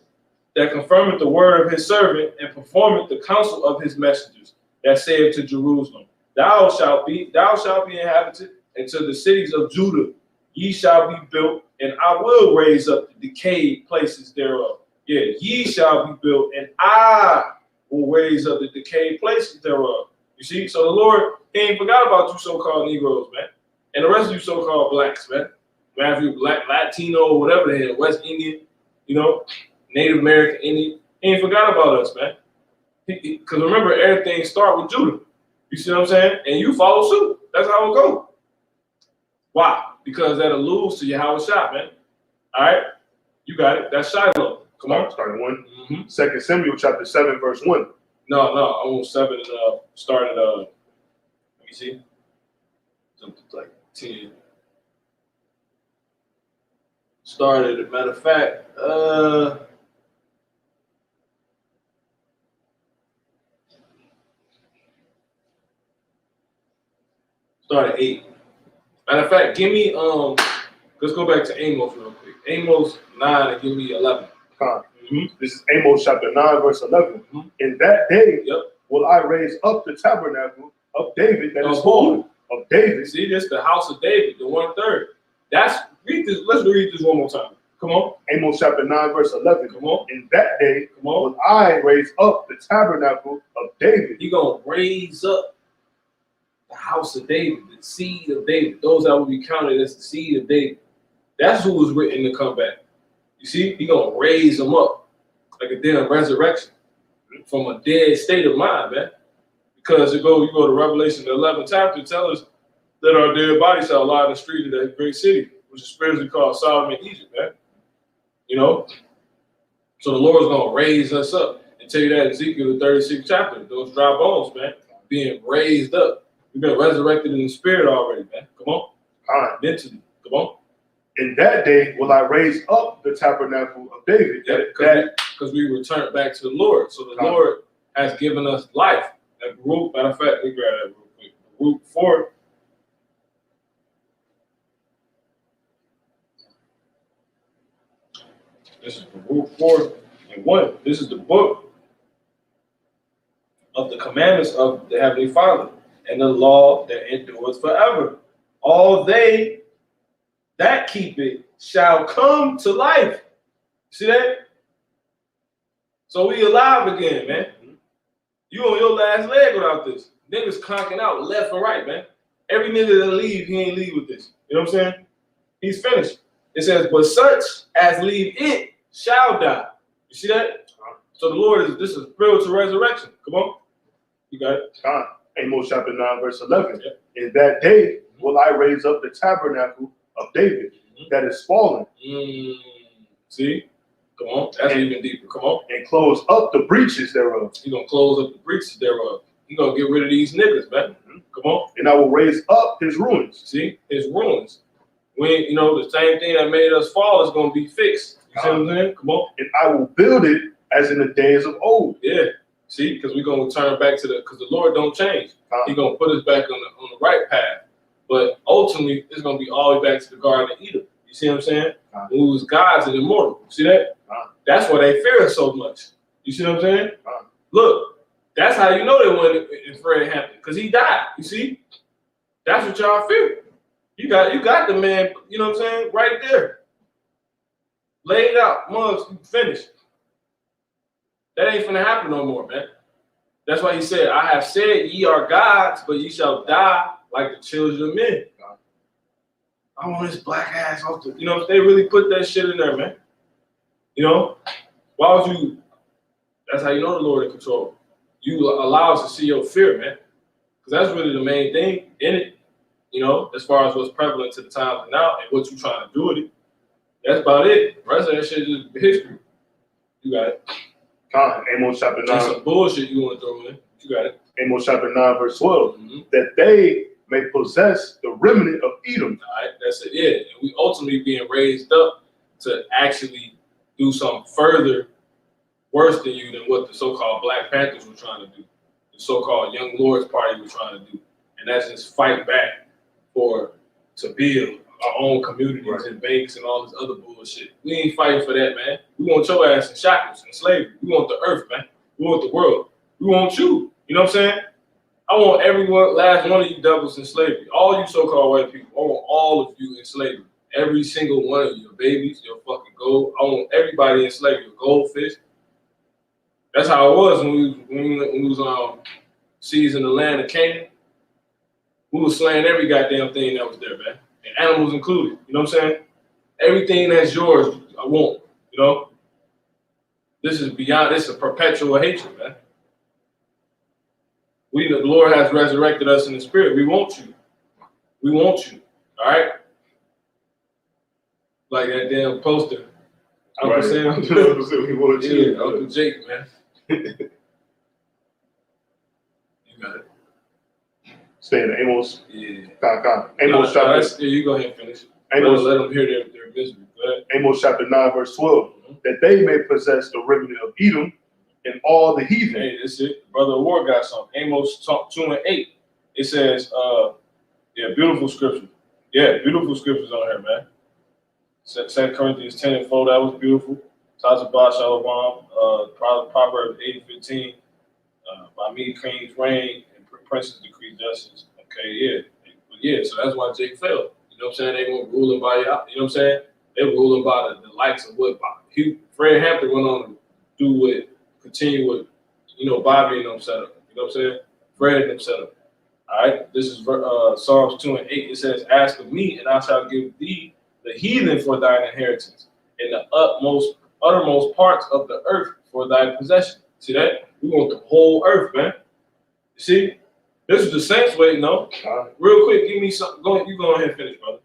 that confirmeth the word of his servant and performeth the counsel of his messengers, that saith to Jerusalem, thou shalt be inhabited, and to the cities of Judah ye shall be built, and I will raise up the decayed places thereof. Yeah, ye shall be built, and I will raise up the decayed places thereof. You see? So the Lord, he ain't forgot about you so-called Negroes, man. And the rest of you so-called blacks, man. Matthew, Black, Latino, whatever the hell, West Indian, Native American, Indian. He ain't forgot about us, man. Because remember, everything start with Judah. You see what I'm saying? And you follow suit. That's how it goes. Why? Because that alludes to Yahawashi, man. All right? You got it. That's Shiloh. Come on. Starting 1. 2 Samuel chapter 7, verse 1. No, I want 7 and started, let me see. Something like 10. Started, matter of fact, started 8. Matter of fact, give me, let's go back to Amos real quick. Amos 9 and give me 11. This is Amos chapter 9, verse 11. In that day will I raise up the tabernacle of David that is holy, of David. See, this the house of David, the 1/3. Read this. Let's read this one more time. Come on. Amos chapter 9, verse 11. Come on. In that day, Come on. will I raise up the tabernacle of David. You're going to raise up the house of David, the seed of David. Those that will be counted as the seed of David. That's who was written to come back. You see, he's going to raise them up like a damn resurrection from a dead state of mind, man. Because you go to Revelation, the 11th chapter, it tells us that our dead bodies shall lie in the street of that great city, which is spiritually called Sodom and Egypt, man. You know? So the Lord's going to raise us up. And tell you that in Ezekiel, the 36th chapter, those dry bones, man, being raised up. We've been resurrected in the spirit already, man. Come on. All right. Mentally. Come on. In that day will I raise up the tabernacle of David. Because we return back to the Lord. So the Lord has given us life. That group, matter of fact, let me grab that real quick. Group 4. This is Group 4 and 1. This is the book of the commandments of the Heavenly Father and the law that endures forever. All they that keep it shall come to life. See that? So we alive again, man. You on your last leg without this. Niggas conking out left and right, man. Every nigga that leave, he ain't leave with this. You know what I'm saying? He's finished. It says, but such as leave it shall die. You see that? So the Lord this is spiritual resurrection. Come on. You got it. Amos chapter 9, verse 11. Yeah. In that day will I raise up the tabernacle of David that is fallen. See? Come on. That's even deeper. Come on. And close up the breaches thereof. He's going to close up the breaches thereof. He's going to get rid of these niggas, man. Come on. And I will raise up his ruins. See? His ruins. When, the same thing that made us fall is going to be fixed. You see what I'm saying? Come on. And I will build it as in the days of old. Yeah. See? Because we're going to turn back to because the Lord don't change. He's going to put us back on the right path. But ultimately, it's going to be all the way back to the Garden of Eden. You see what I'm saying? Who was gods and immortal. See that? That's why they fear us so much. You see what I'm saying? Look, that's how you know they went in Fred Hampton, because he died. You see? That's what y'all fear. You got the man, you know what I'm saying, right there. Laid out, mugs, finished. That ain't finna happen no more, man. That's why he said, I have said ye are gods, but ye shall die like the children of men. I want this black ass off the, they really put that shit in there, man. Why would you, that's how you know the Lord in control. You allow us to see your fear, man. Because that's really the main thing in it, as far as what's prevalent to the times now and what you're trying to do with it. That's about it. The rest of that shit is just history. You got it. Amos chapter 9. That's some bullshit you want to throw in. You got it. Amos chapter 9, verse 12. That they may possess the remnant of Edom. All right, that's it. Yeah, and we ultimately being raised up to actually do something further worse than you than what the so-called Black Panthers were trying to do. The so-called Young Lords Party was trying to do. And that's just fight back to build our own communities and banks and all this other bullshit. We ain't fighting for that, man. We want your ass in shackles and slavery. We want the earth, man. We want the world. We want you. You know what I'm saying? I want every last one of you devils in slavery. All you so-called white people. I want all of you in slavery. Every single one of your babies, your fucking gold. I want everybody in slavery. Your goldfish. That's how it was when we was seizing the land of Canaan. We was slaying every goddamn thing that was there, man. And animals included. You know what I'm saying? Everything that's yours, I want. This is beyond, this is a perpetual hatred, man. The Lord has resurrected us in the spirit. We want you. We want you. All right? Like that damn poster. Uncle Sam. We want you. Yeah, Uncle Jake, man. You got it. Stay in Amos. Yeah. Amos chapter. You go ahead and finish. Amos, let them hear their misery. Amos chapter 9, verse 12. That they may possess the remnant of Edom and all the heathen. Hey, that's it. Brother War got something. Amos 2 and 8. It says, beautiful scripture. Yeah, beautiful scriptures on here, man. 2 Corinthians 10 and 4, that was beautiful. Tazabah Shalom, Proverbs 8 and 15. By me, kings reign, and princes decree justice. Okay, yeah. So that's why Jake fell. You know what I'm saying? They weren't ruling by, you know what I'm saying? They were ruling by the likes of what Fred Hampton went on to do with, continue with, you know, Bobby and them set up. You know what I'm saying? Fred and them set up. All right, this is Psalms 2 and 8. It says, "Ask of me, and I shall give thee the heathen for thine inheritance, and the uttermost parts of the earth for thy possession." See that? We want the whole earth, man. You see? This is the saints waiting on. Real quick, give me something. You go ahead and finish, brother.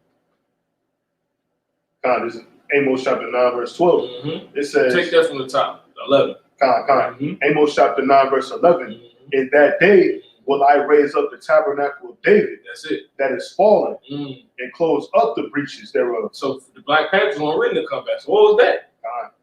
This is Amos chapter 9, verse 12. Mm-hmm. It says, take that from the top, 11. Mm-hmm. Amos chapter 9, verse 11. Mm-hmm. In that day will I raise up the tabernacle of David. That's it. That is fallen, and close up the breaches thereof. So the Black Panthers weren't ready to come back. So what was that?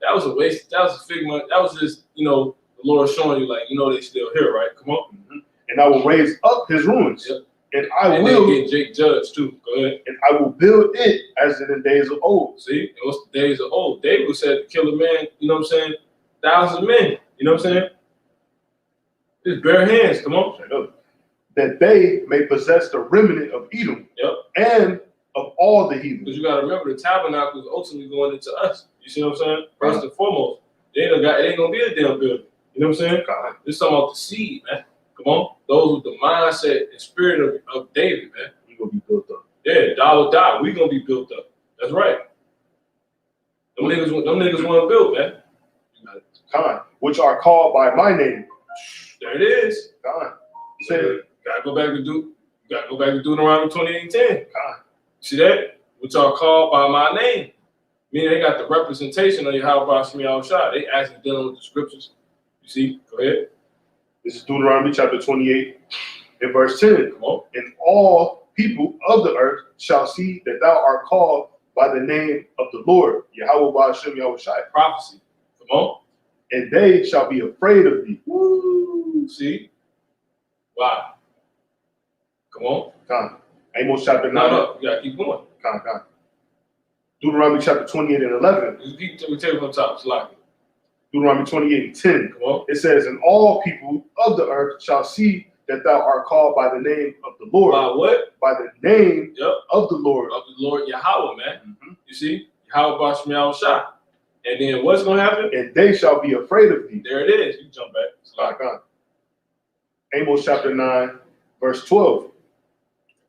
That was a waste. That was a figment. That was just, you know, the Lord showing you, like, you know, they still here, right? Come on. And I will raise up his ruins. Yep. And I will get Jake Judge too. Go ahead. And I will build it as in the days of old. See, it was the days of old. David said to kill a man, you know what I'm saying? 1,000 men. You know what I'm saying? Just bare hands. Come on. That they may possess the remnant of Edom. Yep. And of all the heathen. Because you got to remember, the tabernacle is ultimately going into us. You see what I'm saying? First and foremost, it ain't gonna be a damn building. You know what I'm saying? This is talking about the seed, man. Come on, those with the mindset and spirit of David, man. We gonna be built up. Yeah, dollar die. We gonna be built up. That's right. Them niggas want to build, man. Which are called by my name. There it is. Say, gotta go back to Deuteronomy 28:10. See that? Which are called by my name. Meaning they got the representation of Yahawashi. They actually dealing with the scriptures. You see? Go ahead. This is Deuteronomy chapter 28 and verse 10. Come on. And all people of the earth shall see that thou art called by the name of the Lord, Yahawashi. Prophecy. Come on. And they shall be afraid of thee. Woo! See? Wow. Come on. Amos chapter 9. No, you gotta keep going. Deuteronomy chapter 28 and 11. Just keep telling from the top. It's like Deuteronomy 28 and 10. Come on. It says, and all people of the earth shall see that thou art called by the name of the Lord. By what? By the name of the Lord. Of the Lord Yahweh, man. You see? Yahweh. And then what's going to happen? And they shall be afraid of thee. There it is. You jump back. It's like Amos chapter 9, verse 12.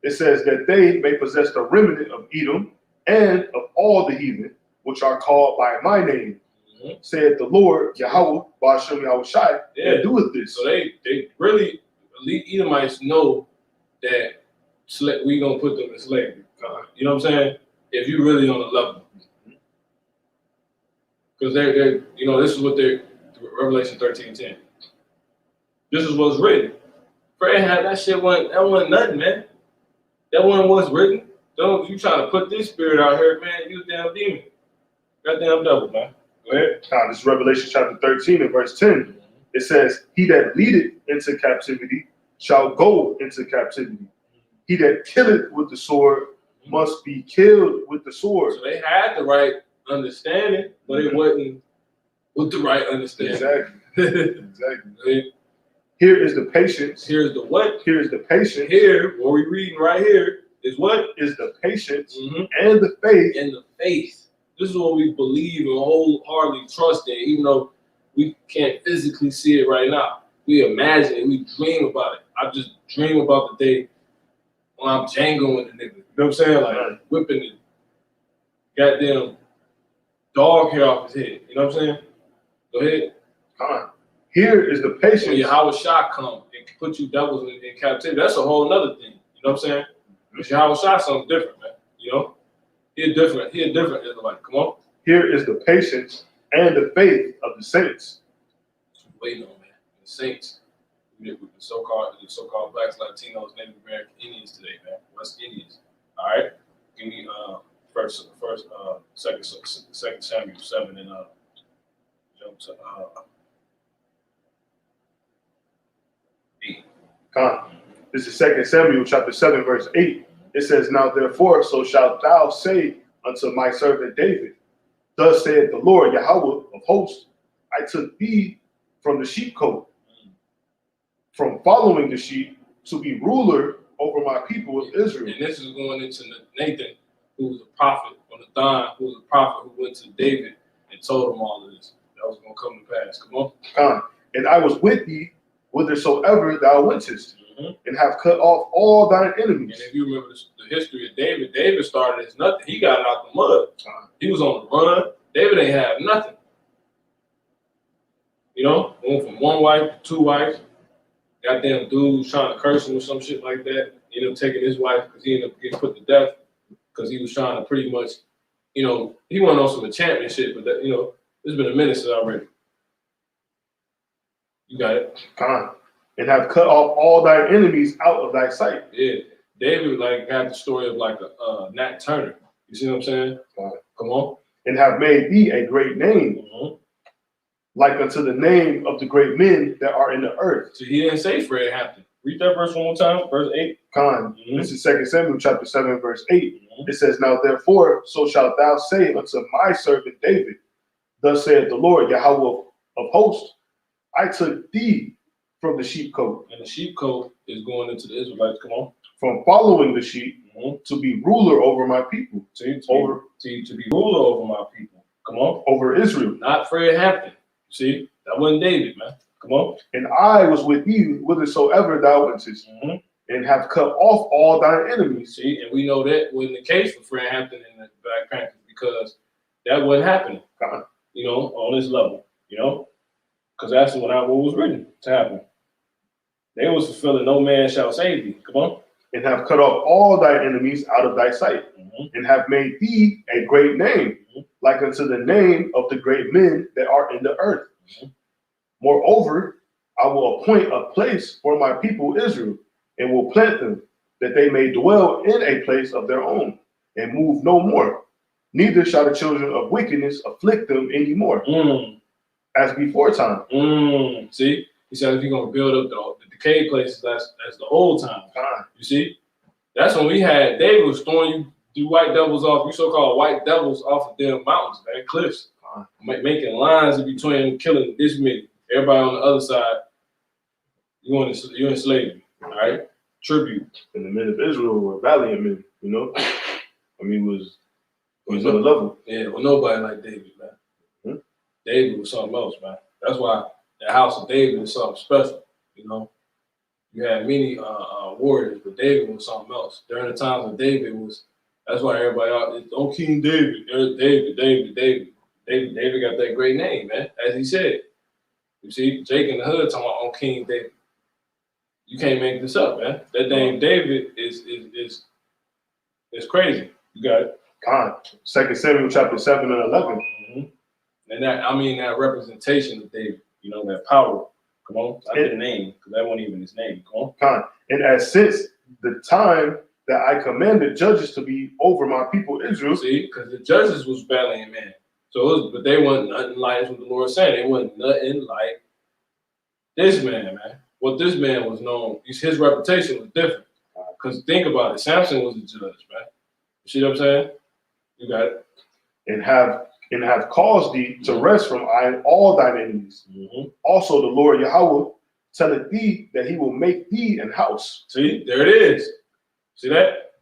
It says that they may possess the remnant of Edom and of all the heathen, which are called by my name, said the Lord, Yahweh, Ba'ashem Yahawashi, and doeth this. So they really, elite Edomites know that we going to put them in slavery. You know what I'm saying? If you really on the level. Because they're, you know, this is what they're, Revelation 13:10. This is what's written. Fred had that shit, that wasn't nothing, man. That wasn't what's written. Don't you trying to put this spirit out here, man? You a damn demon. Goddamn devil, man. Go ahead. This is Revelation chapter 13 and verse 10. It says, he that leadeth into captivity shall go into captivity. He that killeth with the sword must be killed with the sword. So they had the right understanding, but it wasn't with the right understanding. Exactly. Here is the patience. Here's the what? Here is the patience. Here, what we're reading right here is what? Is the patience and the faith. And the faith. This is what we believe and wholeheartedly trust in, even though we can't physically see it right now. We imagine it, we dream about it. I just dream about the day when I'm Django and the nigga. You know what I'm saying? Like whipping the goddamn dog hair off his head. You know what I'm saying? Go ahead. Here is the patience. When Yahawashi come and put you devils in captivity, that's a whole nother thing. You know what I'm saying? Because Yahawashi something different, man. You know? He a different Israelite. Come on. Here is the patience and the faith of the saints. Waiting on, man. The saints. With the so-called blacks, Latinos, Native American Indians today, man. West Indians. All right? Give me second Samuel 7 and jump to 8. This is 2 Samuel chapter 7, verse 8. It says, now therefore, so shalt thou say unto my servant David, thus saith the Lord Yahweh of hosts, I took thee from the sheepcote, from following the sheep, to be ruler over my people of Israel. And this is going into Nathan who was a prophet, or Nathan, who was a prophet who went to David and told him all of this. That was going to come to pass. Come on. Con. And I was with thee whithersoever thou wentest, and have cut off all thine enemies. And if you remember the history of David, David started as nothing. He got out the mud. He was on the run. David ain't have nothing. You know, went from one wife to two wives. Goddamn dudes trying to curse him or some shit like that. Ended up taking his wife because he ended up getting put to death because he was trying to pretty much, you know, he went on some enchantment shit, but that, you know, it's been a minute since already. You got it. Con. And have cut off all thine enemies out of thy sight. Yeah. David like got the story of like a Nat Turner. You see what I'm saying? Come on. And have made thee a great name, like unto the name of the great men that are in the earth. So he didn't say Fred Hampton. Read that verse one more time, verse 8. Con. This is 2 Samuel chapter 7, verse 8. It says, Now therefore, so shalt thou say unto my servant David, Thus saith the Lord, Yahweh of hosts, I took thee from the sheepcote. And the sheepcote is going into the Israelites. Come on. From following the sheep to be ruler over my people. To be ruler over my people. Come on. Over Israel. Not Fred Hampton. See, that wasn't David, man. Come on. And I was with thee whithersoever thou wentest, and have cut off all thine enemies. See, and we know that wasn't the case for Fred Hampton and the Black Panthers because that wasn't happening, you know, on this level, you know, because that's what was written to happen. They was fulfilling no man shall save thee. Come on. And have cut off all thy enemies out of thy sight, and have made thee a great name, like unto the name of the great men that are in the earth. Moreover, I will appoint a place for my people Israel, and will plant them, that they may dwell in a place of their own, and move no more. Neither shall the children of wickedness afflict them any more, as before time. See, he said if you're going to build up the decayed places, that's the old time. You see, that's when we had David was throwing you white devils off, you so-called white devils off of them mountains, man, cliffs, making lines in between, killing this many. Everybody on the other side, you're in slavery, all right? Tribute. And the men of Israel were valiant men, you know? I mean, it was on a level. Yeah, well, nobody like David, man. David was something else, man. That's why the house of David is something special, you know? You had many warriors, but David was something else. During the times of David that's why everybody out there, King David, David got that great name, man, as he said. You see, Jake in the hood talking about on King David. You can't make this up, man. That name David is crazy. You got it. 2 Samuel chapter 7 and 11. And that representation of David, you know, that power. Come on, I did the name because that wasn't even his name. Come on. And as since the time that I commanded judges to be over my people Israel. See, because the judges was valiant men. But they wasn't nothing like, that's what the Lord said. They wasn't nothing like this man. What this man was known, his reputation was different. Because think about it, Samson was a judge, man. You see what I'm saying? You got it. And have caused thee to rest from all thine enemies. Also the Lord Yahweh telleth thee that he will make thee an house. See, there it is. See that?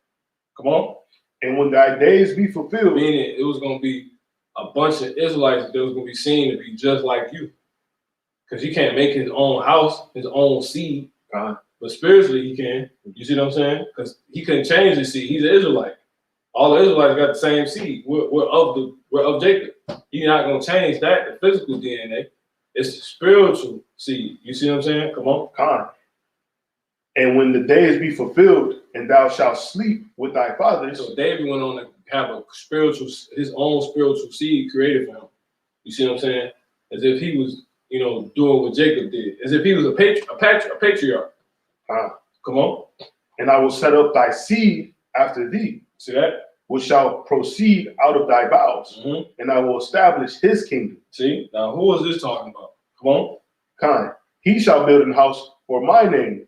Come on. And when thy days be fulfilled. Meaning it was going to be a bunch of Israelites that was going to be seen to be just like you. Because he can't make his own house, his own seed. But spiritually he can. You see what I'm saying? Because he couldn't change his seed. He's an Israelite. All the Israelites got the same seed. We're of Jacob. He's not going to change that, the physical DNA. It's the spiritual seed. You see what I'm saying? Come on. And when the days be fulfilled, and thou shalt sleep with thy fathers. So David went on to have his own spiritual seed created for him. You see what I'm saying? As if he was, you know, doing what Jacob did. As if he was a patriarch. Come on. And I will set up thy seed after thee. See that? Which shall proceed out of thy bowels. And I will establish his kingdom. See? Now, who is this talking about? Come on. He shall build an house for my name.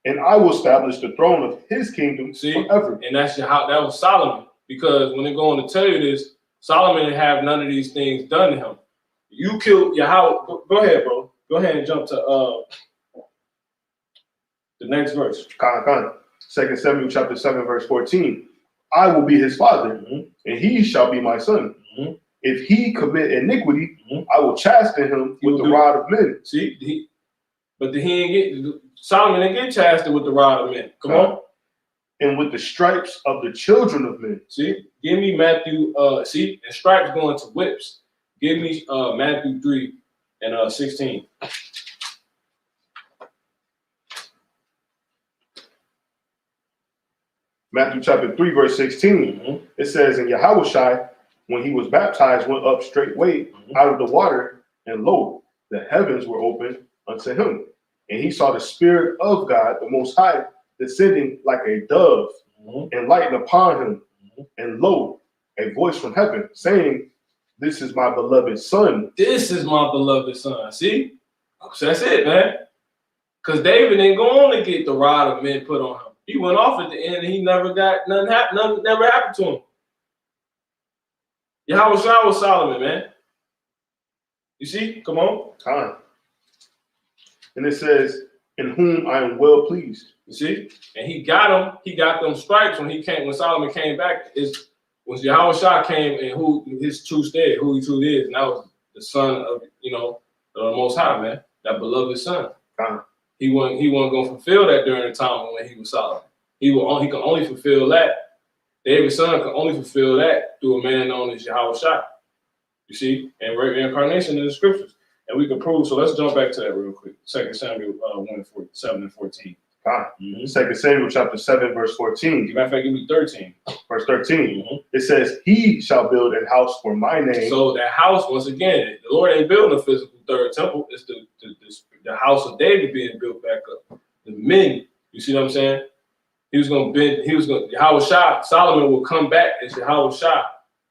And I will establish the throne of his kingdom forever. And that was Solomon. Because when they're going to tell you this, Solomon didn't have none of these things done to him. You killed Yahweh. Go ahead, bro. Go ahead and jump to the next verse. 2 Samuel chapter 7, verse 14. I will be his father, Mhm. and he shall be my son. Mhm. If he commit iniquity, Mhm. I will chasten him He with will the do- rod of men. See, but he ain't get Solomon didn't get chastened with the rod of men. Come on. And with the stripes of the children of men. See, give me Matthew. See, and stripes going to whips. Give me Matthew 3 and 16. Matthew chapter 3, verse 16. Mhm. It says, and Yahawashi, when he was baptized, went up straightway Mhm. out of the water, and lo, the heavens were opened unto him. And he saw the Spirit of God, the Most High, descending like a dove Mhm. and lighting upon him. Mhm. And lo, a voice from heaven saying, this is my beloved son. This is my beloved son. See, so that's it, man. Because David didn't go on to get the rod of men put on him. He went off at the end, and he never got nothing never happened to him. Yahawashi was Solomon, man. You see? Come on. Time. And it says, in whom I am well pleased. You see? And he got him. He got them stripes when Solomon came back. When Yahawashi came and who his true stead, who he truly is. And that was the son of, the Most High, man. That beloved son. Time. He wasn't going to fulfill that during the time when he was Solomon. He could only fulfill that. David's son could only fulfill that through a man known as Yahawashi. You see? And reincarnation in the scriptures. And we can prove, so let's jump back to that real quick. 2 Samuel 7 and 14. Mm-hmm. 2 Samuel chapter 7, verse 14. Matter of fact, give me 13. Verse 13. Mm-hmm. It says, he shall build a house for my name. So that house, once again, the Lord ain't building a physical third temple. It's the house of David being built back up. The men, you see what I'm saying? Yahawashi, Solomon will come back as Yahawashi,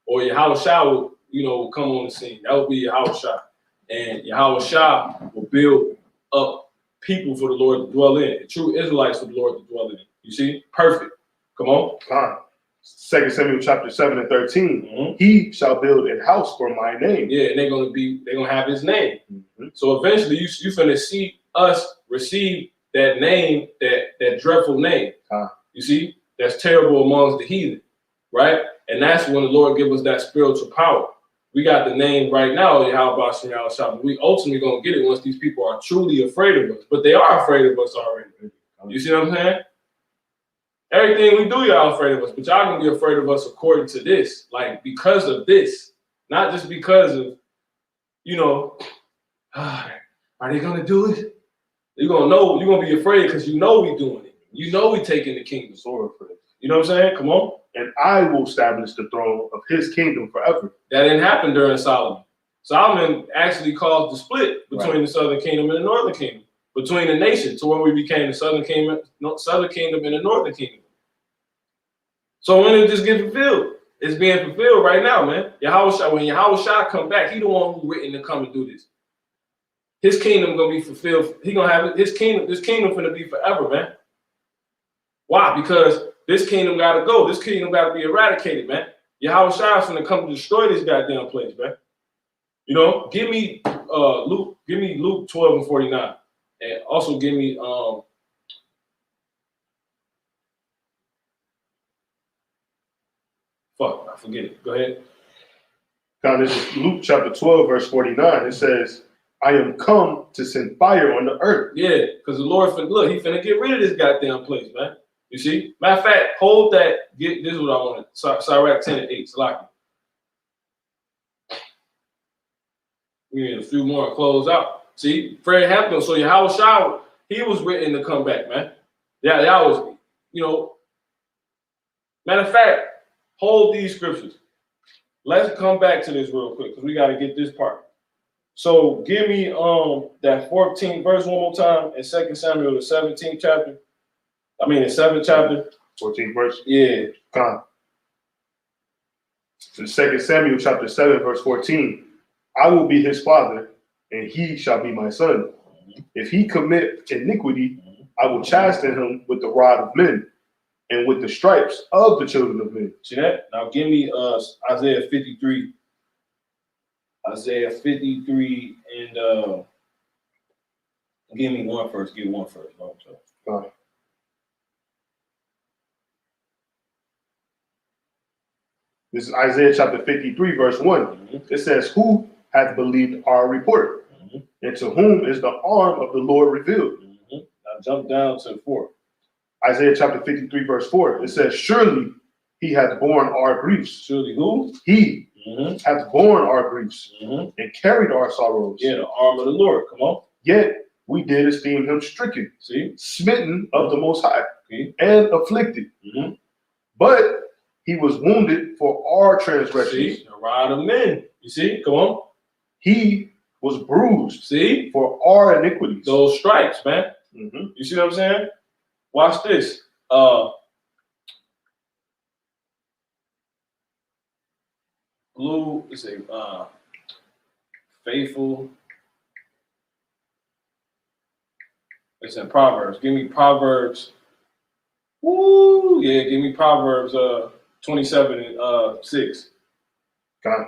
or Yahawashi will come on the scene. That would be Yahawashi. And Yahawashi will build up people for the Lord to dwell in, true Israelites for the Lord to dwell in. You see? Perfect. Come on. 2 Samuel chapter 7 and 13. Mm-hmm. He shall build a house for my name. Yeah, and they're gonna have his name. Mm-hmm. So eventually you finna see us receive that name, that dreadful name. You see? That's terrible amongst the heathen, right? And that's when the Lord gives us that spiritual power. We got the name right now, Yahawashi, but we ultimately gonna get it once these people are truly afraid of us. But they are afraid of us already. You see what I'm saying? Everything we do, y'all afraid of us, but y'all gonna be afraid of us according to this, like because of this, not just because of, are they gonna do it? You're gonna be afraid because you know we doing it. You know we taking the kingdom. So afraid. You know what I'm saying? Come on. And I will establish the throne of his kingdom forever. That didn't happen during Solomon. Solomon actually caused the split between the southern kingdom and the northern kingdom, between the nation, to where we became the southern kingdom and the northern kingdom. So when did this get fulfilled? It's being fulfilled right now, man. When Yahawashi come back, he the one who written to come and do this. His kingdom gonna be fulfilled. He gonna have his kingdom. This kingdom gonna be forever, man. Why? Because this kingdom gotta go. This kingdom gotta be eradicated, man. Yahawashi is gonna come to destroy this goddamn place, man. Give me Luke 12 and 49, and also give me I forget it. Go ahead. Now, this is Luke chapter 12, verse 49. It says, I am come to send fire on the earth. Yeah, because the Lord, he finna get rid of this goddamn place, man. You see? Matter of fact, hold that. This is what I wanted. Sirach 10 and 8. Salaki. We need a few more and close out. See? Fred Hampton. So Yahawashi, he was written to come back, man. Yeah, that was, matter of fact, hold these scriptures. Let's come back to this real quick because we got to get this part. So give me that 14th verse one more time in 2 Samuel, the 17th chapter. The 7th chapter. 14th verse. Yeah. So 2 Samuel chapter 7, verse 14. I will be his father, and he shall be my son. If he commit iniquity, I will chasten him with the rod of men, and with the stripes of the children of men. See that? Now give me Isaiah 53. Isaiah 53 and give me one first. Give one first. This is Isaiah chapter 53, verse 1. It says, who hath believed our report? And to whom is the arm of the Lord revealed? Now jump down to 4. Isaiah chapter 53, verse 4. It says, surely he hath borne our griefs. Surely who? He hath borne our griefs and carried our sorrows. Yeah, the arm of the Lord. Come on. Yet we did esteem him stricken, See? smitten of the Most High, See? and afflicted. But he was wounded for our transgressions. See? The rod of men. You see? Come on. He was bruised See? for our iniquities. Those stripes, man. You see what I'm saying? Watch this. Blue, let's say, faithful. It's in Proverbs. Give me Proverbs. Woo, yeah, give me Proverbs 27 and 6. God.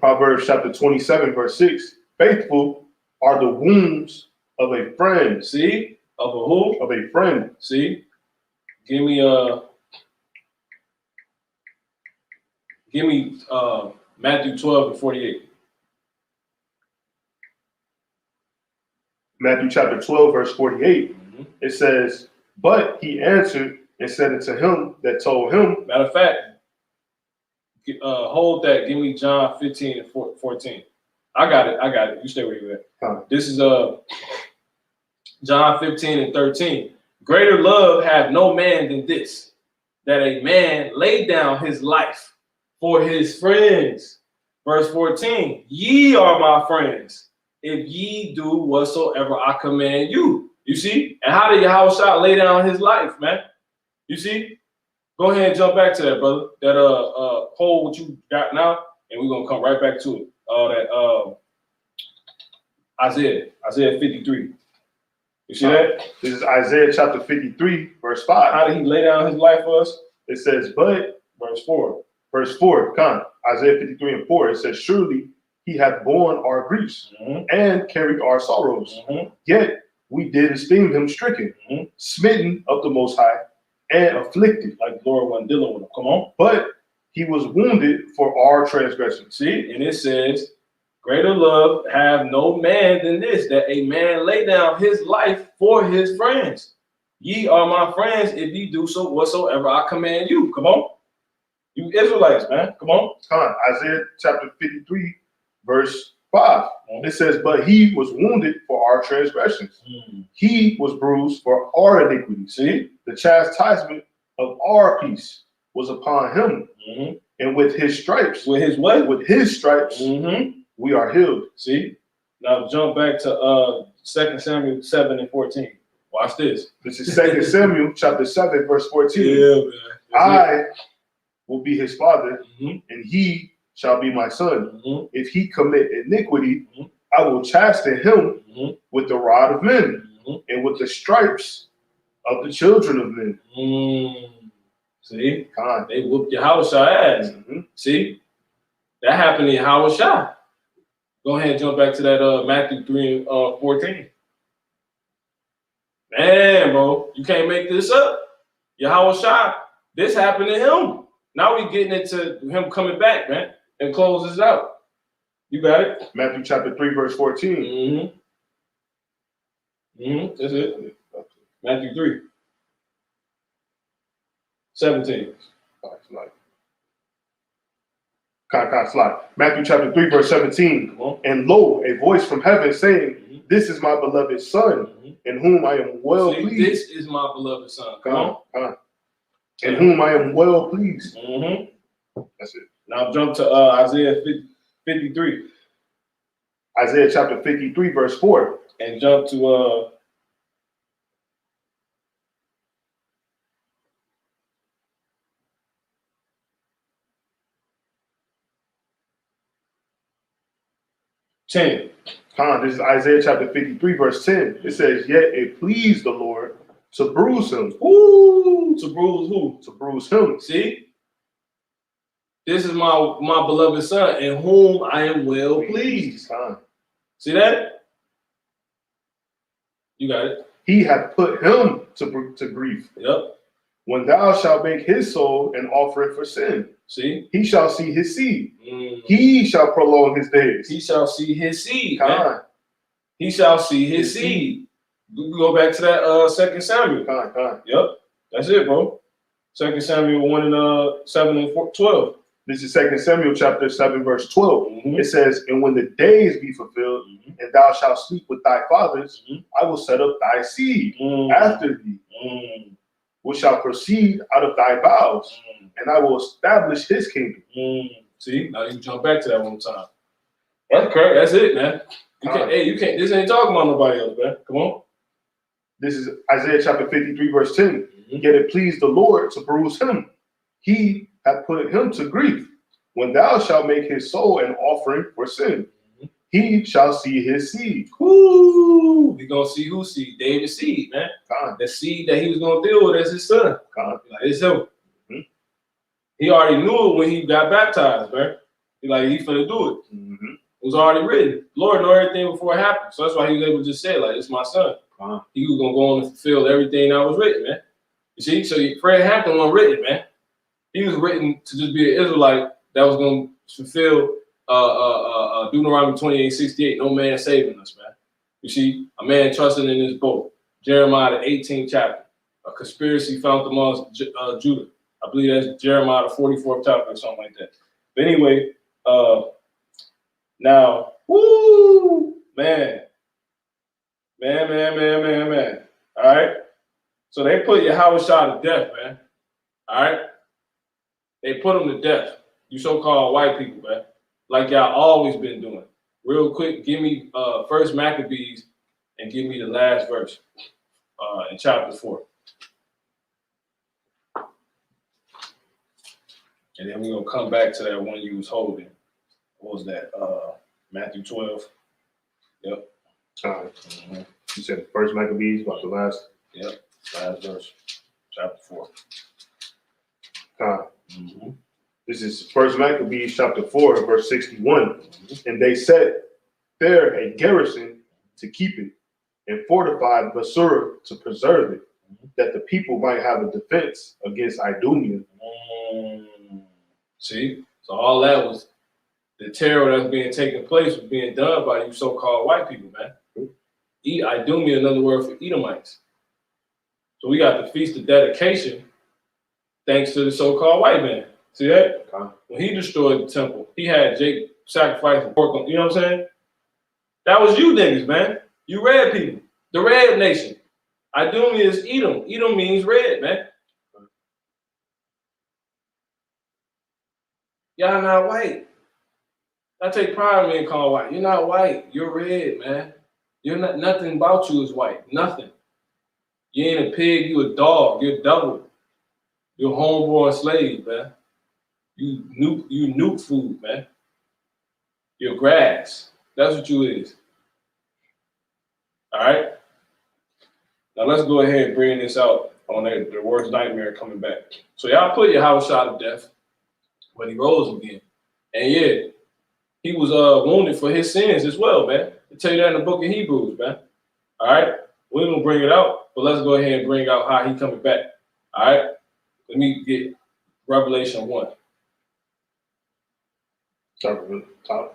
Proverbs chapter 27, verse 6. Faithful are the wounds of a friend. See? Of a who? Of a friend. See? Give me Matthew 12 and 48. Matthew chapter 12, verse 48. It says, but he answered and said unto him that told him. Matter of fact, hold that. Give me John 15 and 14. I got it. You stay where you're at. This is John 15 and 13. Greater love hath no man than this, that a man lay down his life for his friends. Verse 14, ye are my friends, if ye do whatsoever I command you. You see? And how did Yahawashi lay down his life, man? You see? Go ahead and jump back to that, brother. That hold what you got now, and we're gonna come right back to it. Isaiah 53. You see that? This is Isaiah chapter 53, verse 5. How did he lay down his life for us? It says, but verse 4. Verse 4, Isaiah 53 and 4, it says, surely he hath borne our griefs and carried our sorrows. Yet we did esteem him stricken, smitten of the Most High, and afflicted. Like the Lord wasn't dealing with him. Come on. But he was wounded for our transgressions. See? And it says, greater love have no man than this, that a man lay down his life for his friends. Ye are my friends if ye do so whatsoever I command you. Come on. You Israelites, man. Come on. Isaiah chapter 53, verse 5. It says, but he was wounded for our transgressions. He was bruised for our iniquities. See? The chastisement of our peace was upon him. And with his stripes. With his what? With his stripes, we are healed. See? Now jump back to 2 Samuel 7 and 14. Watch this. This is 2 Samuel chapter 7, verse 14. Yeah, man. I will be his father, and he shall be my son. If he commit iniquity, I will chasten him with the rod of men and with the stripes of the children of men. See? They whooped Yahawashi ass. See? That happened in Yahawashi. Go ahead and jump back to that Matthew 3 and 14. Man, bro, you can't make this up. Yahawashi, this happened to him. Now we getting into him coming back, man, and close this out. You got it? Matthew chapter 3, verse 14. That's it. Matthew 3. 17. Matthew chapter 3, verse 17. And lo, a voice from heaven saying, this is my beloved son, in whom I am well pleased. This is my beloved son. Come on. In whom I am well pleased. That's it. Now jump to Isaiah 53. Isaiah chapter 53, verse 4. And jump to 10. This is Isaiah chapter 53, verse 10. It says, yet it pleased the Lord to bruise him. Ooh, to bruise who? To bruise him. See? This is my beloved son, in whom I am well pleased. See that? You got it. He hath put him to grief. Yep. When thou shalt make his soul an offering for sin, See? he shall see his seed. He shall prolong his days. He shall see his seed, Con, man. He shall see his seed. We go back to that 2 Samuel. con. Yep. That's it, bro. 2 Samuel 1 and 7 and 12. This is 2 Samuel chapter 7, verse 12. Mhm. It says, and when the days be fulfilled, and thou shalt sleep with thy fathers, I will set up thy seed after thee, which shall proceed out of thy bowels, and I will establish his kingdom. See, now you can jump back to that one time. That's correct. That's it, man. You can't. Hey, you can't. This ain't talking about nobody else, man. Come on. This is Isaiah chapter 53, verse 10. Yet it pleased the Lord to bruise him. He hath put him to grief. When thou shalt make his soul an offering for sin, he shall see his seed. Woo! We gonna see who seed? David's seed, man. God. The seed that he was gonna deal with as his son. God. Like, it's him. He already knew it when he got baptized, man. He finna do it. It was already written. The Lord knew everything before it happened. So that's why he was able to just say, like, it's my son. He was gonna go on and fulfill everything that was written, man. You see? So Fred Hampton wasn't written, man. He was written to just be an Israelite that was gonna fulfill Deuteronomy 28:68. No man saving us, man. You see, a man trusting in his boat. Jeremiah the 18th chapter. A conspiracy found amongst Judah. I believe that's Jeremiah the 44th chapter or something like that. But anyway, now, woo, man. All right. So they put Yahawashi to death, man. All right. They put him to death. You so-called white people, man. Like y'all always been doing. Real quick, give me First Maccabees and give me the last verse in chapter 4. And then we're gonna come back to that one you was holding. What was that? Matthew 12. Yep. You said First Maccabees, about the last. Yep. Last verse. Chapter 4. This is First Maccabees chapter 4, verse 61. And they set there a garrison to keep it, and fortified Basura to preserve it, that the people might have a defense against Idumea. See? So all that was the terror that's being taken place was being done by you so-called white people, man. Idumea, another word for Edomites. So we got the Feast of Dedication thanks to the so-called white man. See that? When he destroyed the temple, he had Jake sacrifice and pork on, you know what I'm saying? That was you niggas, man. You red people. The red nation. Idumea is Edom. Edom means red, man. Y'all not white. I take pride in being called white. You're not white. You're red, man. You're not, nothing about you is white. Nothing. You ain't a pig. You a dog. You're a devil. You're a homeborn slave, man. You nuke food, man. You're grass. That's what you is. All right? Now let's go ahead and bring this out on the worst nightmare coming back. So y'all put Yahawashi to death, but he rose again. And yeah, he was wounded for his sins as well, man. I tell you that in the book of Hebrews, man. All right? We're going to bring it out, but let's go ahead and bring out how he coming back. All right? Let me get Revelation 1. Top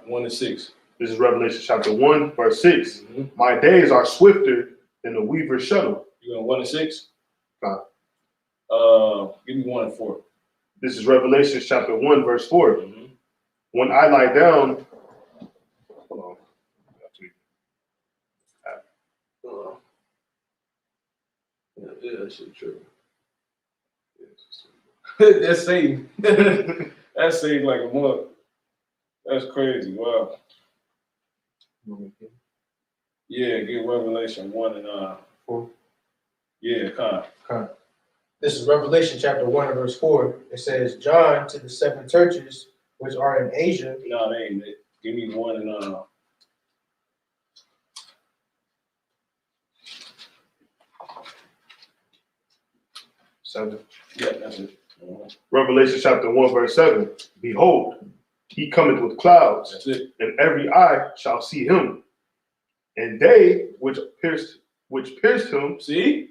1 and 6. This is Revelation chapter 1, verse 6. My days are swifter than the weaver's shuttle. You want 1 and 6? Give me 1 and 4. This is Revelation chapter 1, verse 4. When I lie down, hold on. Yeah, that shit true. That's Satan. That's Satan like a month. That's crazy. Wow. Yeah, get Revelation 1 and 4. Yeah, kind. This is Revelation chapter 1 and verse 4. It says, John to the 7 churches which are in Asia. No, that ain't it. Give me 1 and 7. Yeah, that's it. Revelation chapter 1, verse 7. Behold, he cometh with clouds, That's it. and every eye shall see him. And they which pierced him, See?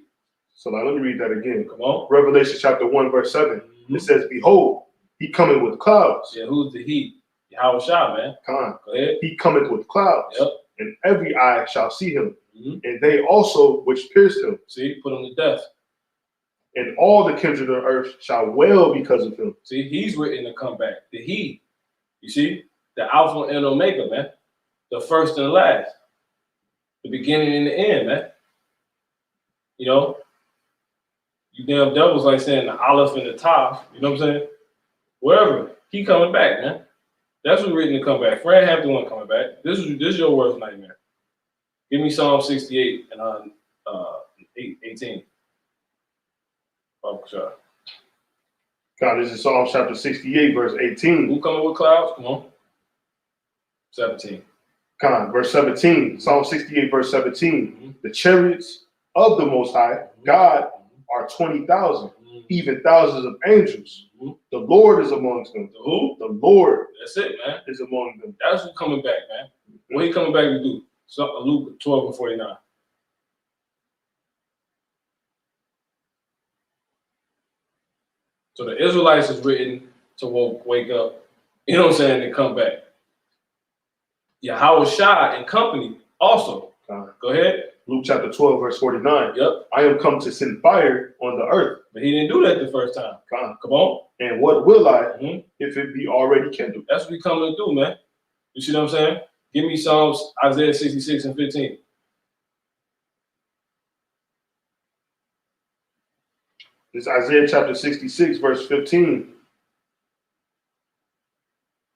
So now let me read that again. Come on. Revelation chapter 1, verse 7. Mm-hmm. It says, behold, he cometh with clouds. Yeah, who's the he? Yahawashi, man. Come Go ahead. He cometh with clouds. Yep. And every eye shall see him. Mm-hmm. And they also which pierced him. See, put him to death. And all the kindred of earth shall wail because of him. See, he's written to come back. The he. You see? The Alpha and Omega, man. The first and the last. The beginning and the end, man. You know? You damn devils like saying the Aleph and the Tav. You know what I'm saying? Wherever. He coming back, man. That's what's written to come back. Fred have the one coming back. This is your worst nightmare. Give me Psalm 68 and 18. Oh, sure. God, this is Psalm chapter 68, verse 18. Who coming with clouds? Come on. 17. God, verse 17. Psalm 68, verse 17. Mm-hmm. The chariots of the Most High, God, are 20,000, even thousands of angels. Mm-hmm. The Lord is amongst them. The who? The Lord That's it, man. is among them. That's who's coming back, man. What he coming back to do? So, Luke 12 and 49. So the Israelites is written to wake up, you know what I'm saying, and come back. Yahawashi and company also. Go ahead. Luke chapter 12, verse 49. Yep. I am come to send fire on the earth. But he didn't do that the first time. Come on. And what will I if it be already kindled? That's what we coming to do, man. You see what I'm saying? Give me Psalms, Isaiah 66 and 15. It's Isaiah chapter 66, verse 15.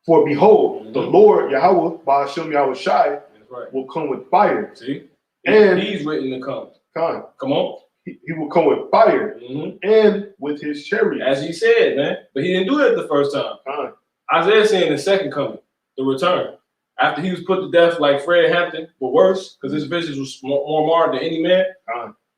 For behold, the Lord Yahweh, Ba'ashem Yahawashi, right, will come with fire. See? And he's written to come. Come on. He will come with fire and with his chariots. As he said, man. But he didn't do that the first time. Isaiah saying the second coming, the return. After he was put to death like Fred Hampton, but worse, because his visions was more marred than any man.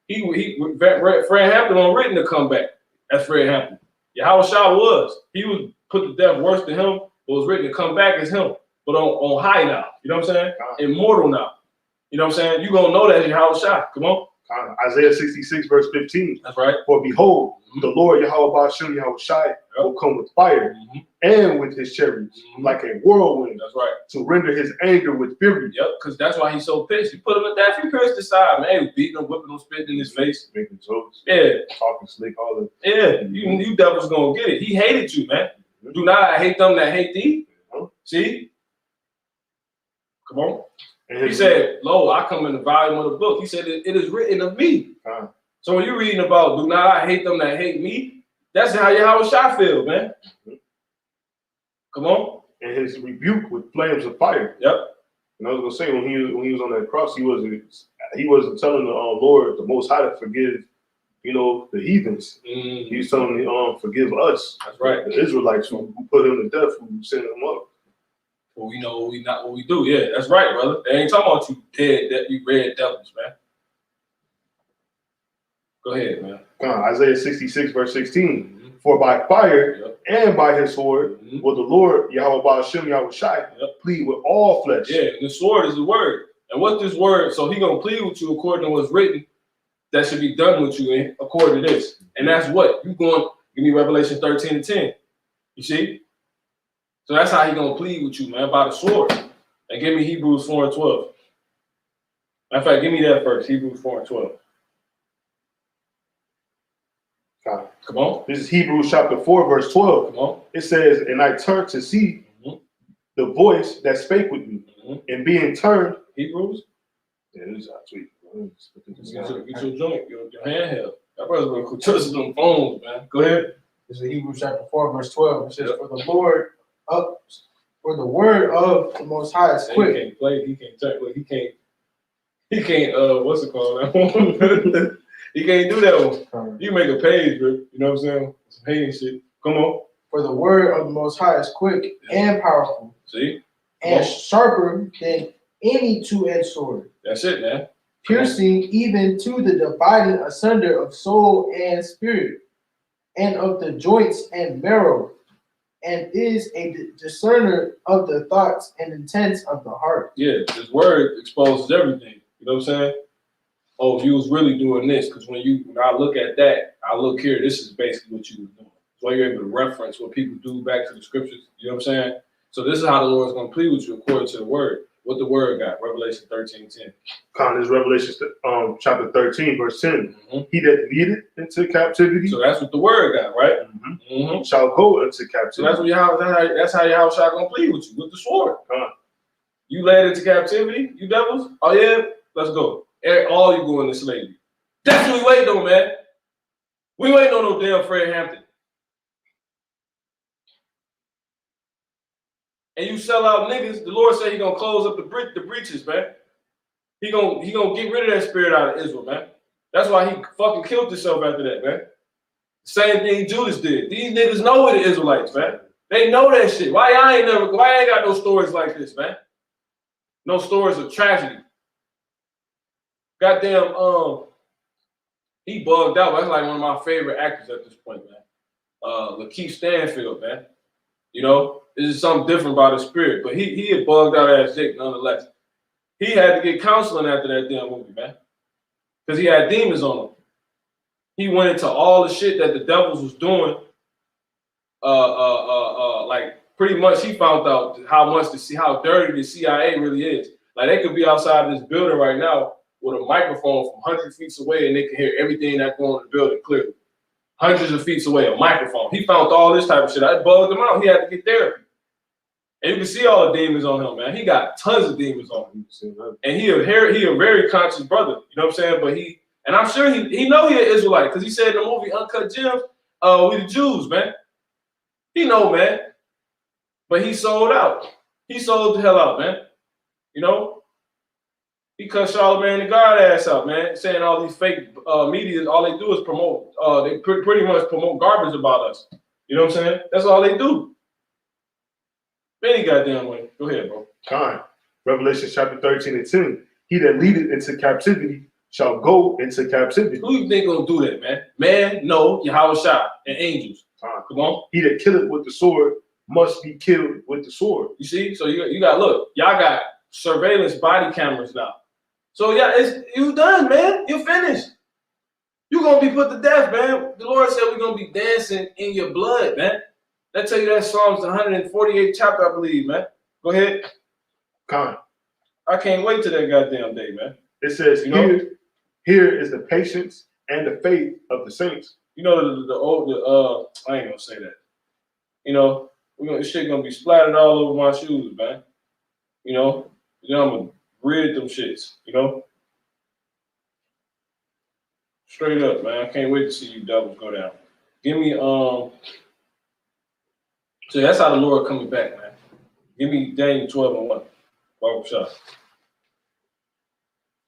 Fred Hampton was written to come back. That's Fred Hampton. Yahawashi was. He was put to death worse than him, but was written to come back as him. But on high now. You know what I'm saying? Immortal now. You know what I'm saying? You're going to know that Yahawashi. Come on. Isaiah 66, verse 15. That's right. For behold, the Lord Yahweh Ba'ashem Yahawashi will come with fire and with his chariots like a whirlwind. That's right. To render his anger with fury. Yep, because that's why he's so pissed. You put him in that few pierced the side, man. He was beating him, whipping him, spitting in his face. Making jokes. Yeah. Talking slick, all that. Yeah, you devils gonna get it. He hated you, man. Do not hate them that hate thee. See? Come on. He said, lo, I come in the volume of the book. He said, it is written of me. So when you're reading about, do not I hate them that hate me, that's how Yahawashi feel, man. Come on. And his rebuke with flames of fire. Yep. And I was gonna say when he was on that cross, he wasn't telling the Lord, the Most High, to forgive, the heathens. He was telling him, forgive us. That's right. The Israelites who put him to death, who sent him up. Well, we know what we do. Yeah, that's right, brother. They ain't talking about you you red devils, man. Go ahead, man. Isaiah 66, verse 16. For by fire and by his sword will the Lord Yahweh Ba'ashem Yahawashi plead with all flesh. Yeah, and the sword is the word. And what's this word? So he gonna plead with you according to what's written that should be done with you according to this. And that's what? You going to give me Revelation 13 and 10. You see? So that's how he gonna plead with you, man, by the sword. And give me Hebrews 4 and 12. Matter of fact, give me that first, Hebrews 4 and 12. Come on. This is Hebrews chapter 4, verse 12. Come on. It says, and I turned to see the voice that spake with me. And being turned. Hebrews? Yeah, this is sweet. Get your joint, your handheld. That brother will trust them phones, man. Go ahead. This is Hebrews chapter 4, verse 12. It says, for the word of the Most High is quick. He can't play, he can't turn, he can't, what's it called? He can't do that one. You make a page, bro. You know what I'm saying? Some hating shit. Come on. For the word of the Most High is quick and powerful. See? And sharper than any two-edged sword. That's it, man. Piercing even to the dividing asunder of soul and spirit, and of the joints and marrow, and is a discerner of the thoughts and intents of the heart. Yeah, his word exposes everything. You know what I'm saying? oh, you was really doing this, because when I look at that, I look here, this is basically what you was doing. So you're able to reference what people do back to the scriptures. You know what I'm saying? So this is how the Lord's going to plead with you according to the word. What the word got, Revelation 13:10. Con is Revelation chapter 13, verse 10. He that leadeth into captivity. So that's what the word got, right? Shall go into captivity. So that's what that's how Yahawashi going to plead with you, with the sword. You led into captivity, you devils? Oh yeah? Let's go. All you go into slavery. That's what we waiting on, man. We waiting on no damn Fred Hampton. And you sell out niggas, the Lord said he gonna close up the breaches, man. He gonna get rid of that spirit out of Israel, man. That's why he fucking killed himself after that, man. Same thing Judas did. These niggas know we're the Israelites, man. They know that shit. Why I ain't got no stories like this, man? No stories of tragedy. Goddamn, he bugged out. That's like one of my favorite actors at this point, man. Lakeith Stanfield, man. You know, this is something different about his spirit, but he had bugged out as Jake nonetheless. He had to get counseling after that damn movie, man, because he had demons on him. He went into all the shit that the devils was doing. Like pretty much he found out how dirty the CIA really is. Like they could be outside of this building right now with a microphone from 100 feet away, and they can hear everything that's going on in the building clearly. Hundreds of feet away, a microphone. He found all this type of shit. I bugged him out. He had to get therapy. And you can see all the demons on him, man. He got tons of demons on him. And he a very conscious brother. You know what I'm saying? But I'm sure he know he an Israelite, because he said in the movie Uncut Gems, we the Jews, man. He know, man. But he sold out. He sold the hell out, man. You know? He cut Charlamagne the God ass out, man, saying all these fake media, all they do is promote, they pretty much promote garbage about us. You know what I'm saying? That's all they do. Any goddamn way. Go ahead, bro. Con. Revelation chapter 13 and 10. He that leadeth into captivity shall go into captivity. Who you think gonna do that, man? Man, no, Yahawashi and angels. Come on. He that killeth with the sword must be killed with the sword. You see? So you got, look, y'all got surveillance body cameras now. So yeah, you done, man. You finished. You're gonna be put to death, man. The Lord said we're gonna be dancing in your blood, man. I tell you that Psalms 148 chapter, I believe, man. Go ahead. Con. I can't wait till that goddamn day, man. It says, here is the patience and the faith of the saints. You know the old I ain't gonna say that. You know, this shit gonna be splattered all over my shoes, man. You know, I'm gonna rid them shits, you know? Straight up, man. I can't wait to see you devils go down. Give me, so that's how the Lord coming back, man. Give me Daniel 12 and 1. Bible shot.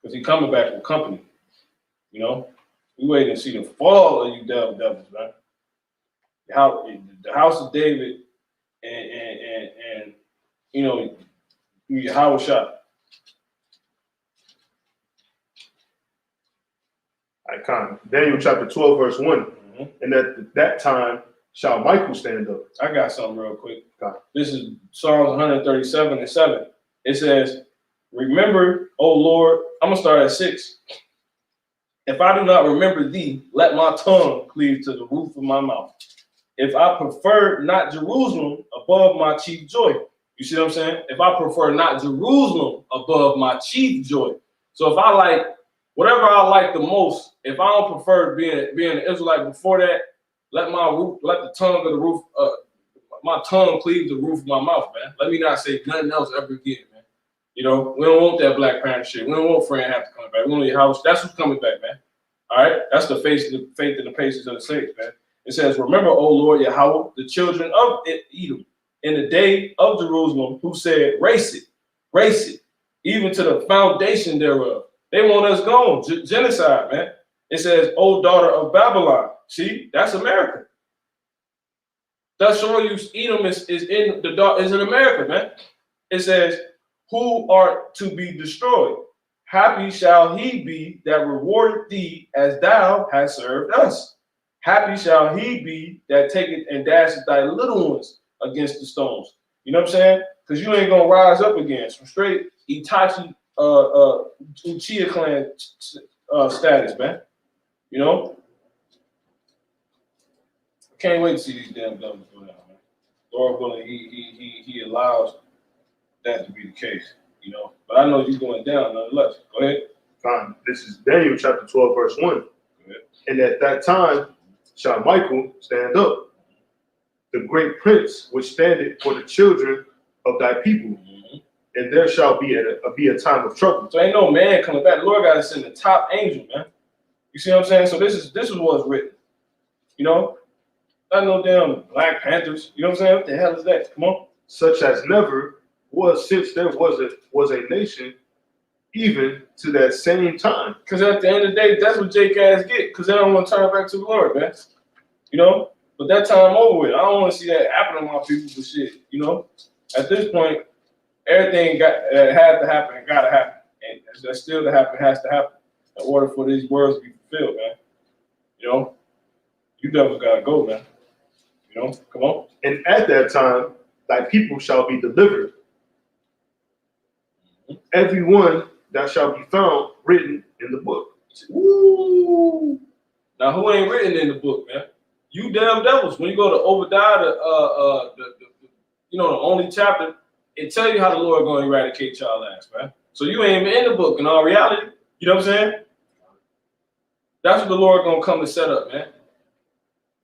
Because he coming back with company, you know? We waiting to see the fall of you devils, man. The house of David and you know, Yahawashi. Icon. Daniel chapter 12, verse 1. And at that time shall Michael stand up. I got something real quick. This is Psalms 137 and 7. It says, remember, O Lord, I'm going to start at 6. If I do not remember thee, let my tongue cleave to the roof of my mouth. If I prefer not Jerusalem above my chief joy. You see what I'm saying? If I prefer not Jerusalem above my chief joy. So if I like, whatever I like the most, if I don't prefer being an Israelite before that, let the tongue of the roof, my tongue cleave to the roof of my mouth, man. Let me not say nothing else ever again, man. You know, we don't want that Black Panther shit. We don't want Fred Hampton coming back. We want Yahawashi. That's who's coming back, man. All right, that's the faith and the patience of the saints, man. It says, remember, O Lord Yahweh, the children of Edom, in the day of Jerusalem, who said, race it, even to the foundation thereof. They want us gone. Genocide, man. It says, O daughter of Babylon. See, that's America. That's showing you Edom is in America, man. It says, who are to be destroyed. Happy shall he be that rewarded thee as thou hast served us. Happy shall he be that taketh and dasheth thy little ones against the stones. You know what I'm saying? Because you ain't going to rise up again. Some straight Itachi Uchiha clan status, man. You know? I can't wait to see these damn devils go down, man. Lord willing, he allows that to be the case, you know. But I know you're going down nonetheless. Go ahead. Fine. This is Daniel chapter 12, verse 1. And at that time shall Michael stand up, the great prince which standeth for the children of thy people. And there shall be a time of trouble. So ain't no man coming back. The Lord got to send the top angel, man. You see what I'm saying? So this is what's written. You know? Not no damn Black Panthers. You know what I'm saying? What the hell is that? Come on. Such as never was since there was a nation, even to that same time. Because at the end of the day, that's what J-Cats get. Because they don't want to turn back to the Lord, man. You know? But that time over with. I don't want to see that happen to my people for shit. You know? At this point, everything had to happen and got to happen. And that's still to happen, has to happen in order for these words to be fulfilled, man. You know? You devils got to go, man. You know? Come on. And at that time, thy people shall be delivered. Every one that shall be found written in the book. Woo! Now, who ain't written in the book, man? You damn devils. When you go to Obadiah, the only chapter, it tell you how the Lord going to eradicate y'all ass, man. So you ain't even in the book in all reality. You know what I'm saying? That's what the Lord going to come and set up, man.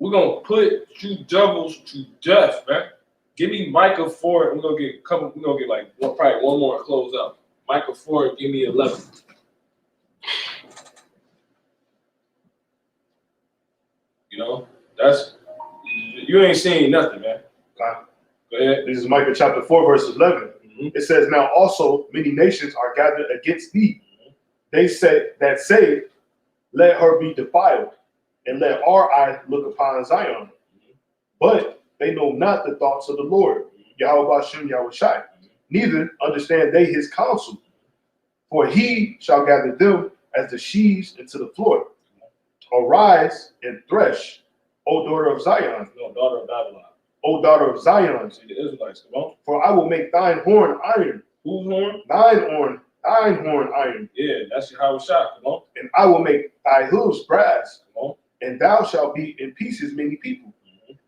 We're going to put you devils to death, man. Give me Micah 4. We're going to get probably one more and close out. Micah 4, give me 11. You know, you ain't seen nothing, man. Go ahead. This is Micah chapter 4, verse 11. It says, now also many nations are gathered against thee. They say, let her be defiled, and let our eye look upon Zion. But they know not the thoughts of the Lord, Yahawashi, Yahawashi. Neither understand they his counsel. For he shall gather them as the sheaves into the floor. Arise and thresh, O daughter of Zion. No, daughter of Babylon. O daughter of Zion. See the Israelites, come on. For I will make thine horn iron. Whose horn? Thine horn iron. Yeah, that's Yahawashi, come on. And I will make thy hooves brass. Come on. And thou shalt beat in pieces many people.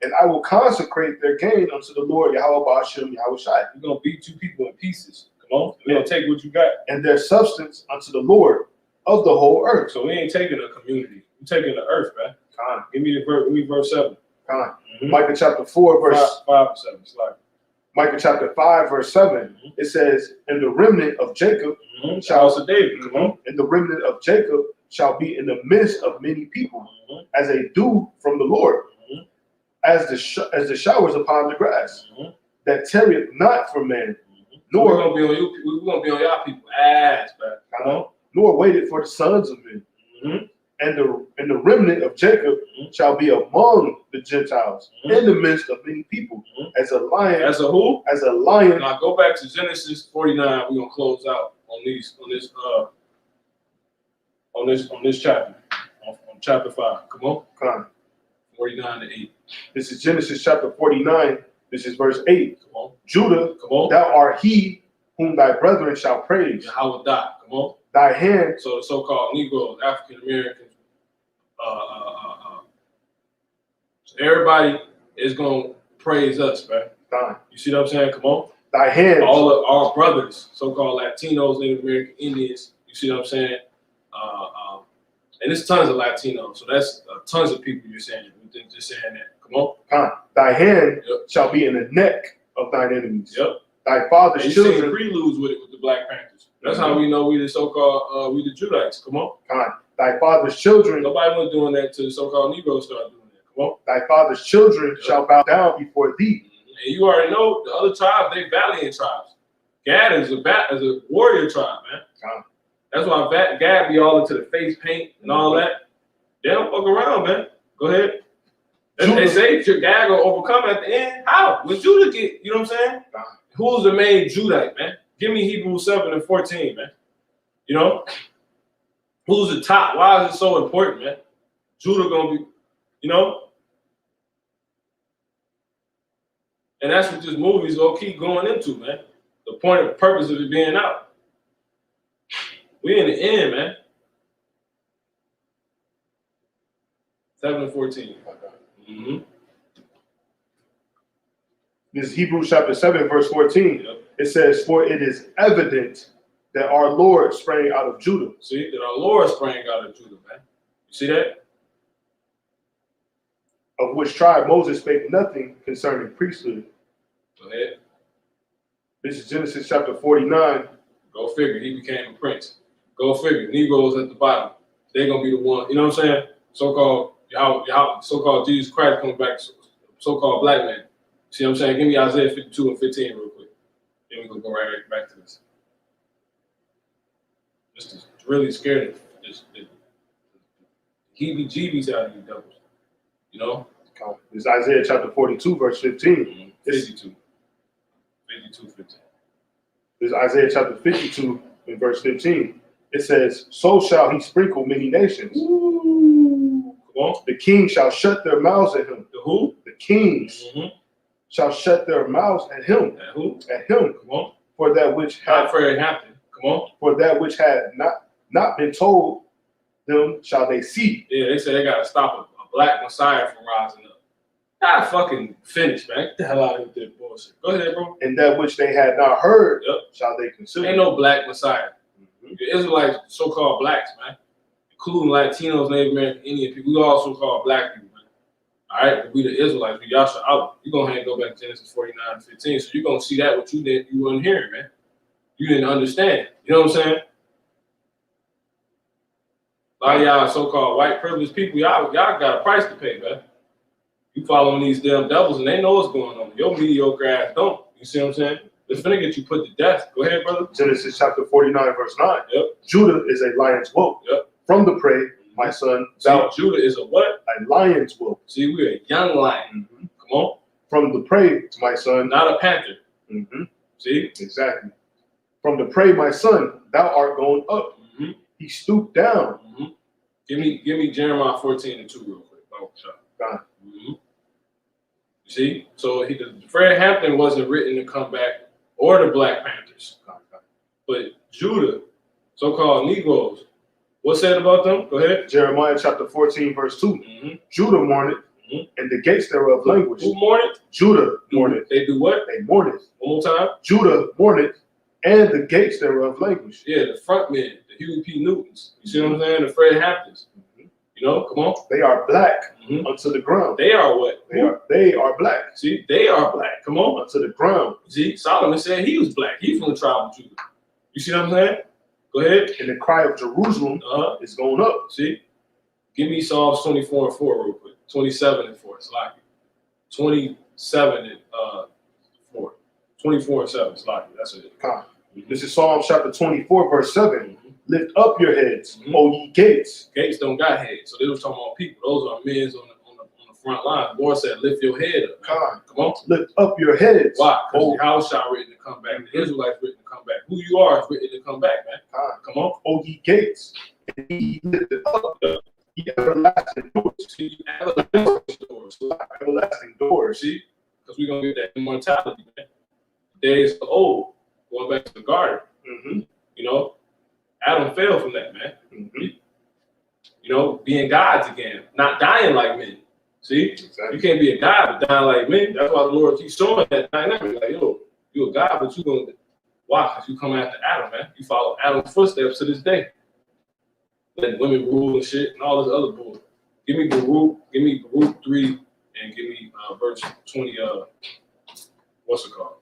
And I will consecrate their gain unto the Lord, Yahweh Hashem, Yahawashi. You're going to beat two people in pieces. Come on. We're going to take what you got. And their substance unto the Lord of the whole earth. So we ain't taking a community. We're taking the earth, man. Con. Give me verse 7. Con. Micah chapter 4, verse 5 and 7. It's like Micah chapter 5, verse 7. It says, and the remnant of Jacob shall David. Come on. And the remnant of Jacob shall be in the midst of many people, as a dew from the Lord, as the showers upon the grass, that tarrieth not for man, nor we're gonna be on y'all people ass, man. Nor waited for the sons of men. And the remnant of Jacob shall be among the Gentiles in the midst of many people, as a lion. As a who? As a lion. Now go back to Genesis 49. We're gonna close out on this chapter, on chapter 5. Come on. Come on. 49 to 8. This is Genesis chapter 49. This is verse 8. Come on. Judah, come on. Thou art he whom thy brethren shall praise. Yahawashi, come on. Thy hand. So the so-called Negroes, African Americans, so everybody is gonna praise us, man. You see what I'm saying? Come on. Thy hands. All of our brothers, so-called Latinos, Native American Indians. You see what I'm saying? And there's tons of Latinos, so that's tons of people you're saying. We're just saying that. Come on. Thy hand shall be in the neck of thine enemies. Yep. Thy father's and children. You seen preludes with it with the Black Panthers. That's how we know we the so-called we the Judites. Come on. Thy father's children. Nobody was doing that till the so-called Negroes started doing that. Come on. Thy father's children shall bow down before thee. And you already know the other tribes, they valiant tribes. Gad is a warrior tribe, man. That's why Gad be all into the face paint and all that. They don't fuck around, man. Go ahead. They say Gad gonna overcome at the end. How? When Judah get, you know what I'm saying? Who's the main Judite, man? Give me Hebrews 7 and 14, man. You know? Who's the top? Why is it so important, man? Judah gonna be, you know? And that's what this movie's gonna keep going into, man. The point of purpose of it being out. We in the end, man. 7 and 14. Mm-hmm. This is Hebrews chapter 7, verse 14. Yep. It says, "For it is evident that our Lord sprang out of Judah." See, that our Lord sprang out of Judah, man. You see that? Of which tribe Moses spake nothing concerning priesthood. Go ahead. This is Genesis chapter 49. Go figure. He became a prince. Go figure. Negroes at the bottom. They're going to be the one. You know what I'm saying? So-called so-called Jesus Christ comes back, so-called black man. See what I'm saying? Give me Isaiah 52 and 15 real quick. Then we're going to go right back to this. Just is really scared of this. Heebie-jeebies out of you devils. You know? This is Isaiah chapter 42, verse 15. Mm-hmm. 52, 15. This is Isaiah chapter 52 and verse 15. It says, "So shall he sprinkle many nations. Ooh. Come on. The king shall shut their mouths at him." The who? The kings Mm-hmm. shall shut their mouths at him. At who? At him. Come on. For that which had Not Fred Hampton. Come on. for that which had not been told them shall they see. Yeah, they say they got to stop a black Messiah from rising up. Gotta fucking finish, man. Get the hell out of here with that bullshit. Go ahead, bro. And that which they had not heard Yep. shall they consider. Ain't no black Messiah. Mm-hmm. The Israelites, so-called blacks, man, including Latinos, Native American, Indian people, we all so-called black people, man. All right, we the Israelites, we Yasha out. You're going to go back to Genesis 49 and 15, so you're going to see that what you wasn't hearing, man. You didn't understand. You know what I'm saying? A lot of y'all so-called white privileged people, y'all got a price to pay, man. You following these damn devils and they know what's going on. Your mediocre ass don't. You see what I'm saying? It's finna get you put to death. Go ahead, brother. Genesis chapter 49, verse 9. Yep. Judah is a lion's whelp. Yep. From the prey, my son, thou See, Judah is a what? a lion's whelp. See, we're a young lion. Mm-hmm. Come on. From the prey, my son. Not a panther. Mm-hmm. See? Exactly. From the prey, my son, thou art going up. Mm-hmm. He stooped down. Mm-hmm. Give me Jeremiah 14 and 2 real quick. Oh, God. Mm-hmm. You see? So Fred Hampton wasn't written to come back, or the Black Panthers. But Judah, so-called Negroes, what's said about them? Go ahead. Jeremiah chapter 14, verse 2. Mm-hmm. Judah mourneth, and the gates thereof languish. Who mourneth? Judah mourneth. They do what? They mourneth. One more time. Judah mourneth, and the gates thereof languish. Yeah, the front men, the Huey P. Newtons. You see what I'm saying? The Fred Hamptons. You know, come on. They are black Mm-hmm. unto the ground. They are what? They are black. See, they are black. Come on. Unto the ground. See, Solomon said he was black. He's from the tribe of Judah. You see what I'm saying? Go ahead. And the cry of Jerusalem is going up. See? Give me Psalms 24 and 4 real quick. 27 and 4. It's like 27 and 4. 24 and 7. It's like that's it. This is Psalms chapter 24, verse 7. Mm-hmm. Lift up your heads, Mm-hmm. O ye gates. Gates don't got heads. So they was talking about people. Those are men on the front line. The Lord said, lift your head up. God. Come on. Lift up your heads. Why? Because Yahawashi written to come back. The Israelites written to come back. Who you are is written to come back, man. God. Come on. O ye gates, and ye lifted up, ye everlasting doors. See, everlasting doors. Everlasting doors. See? Because we're going to get that immortality, man. The days are old. Going back to the garden. Mm-hmm. You know? Adam fell from that, man. Mm-hmm. You know, being gods again, not dying like men. See? Exactly. You can't be a god but dying like men. That's why the Lord keeps showing that dynamic. Like, yo, you're a god, but you're going to, why? Because you come after Adam, man. You follow Adam's footsteps to this day. Letting women rule and shit and all this other bull. Give me Baruch 3 and give me verse 20, what's it called?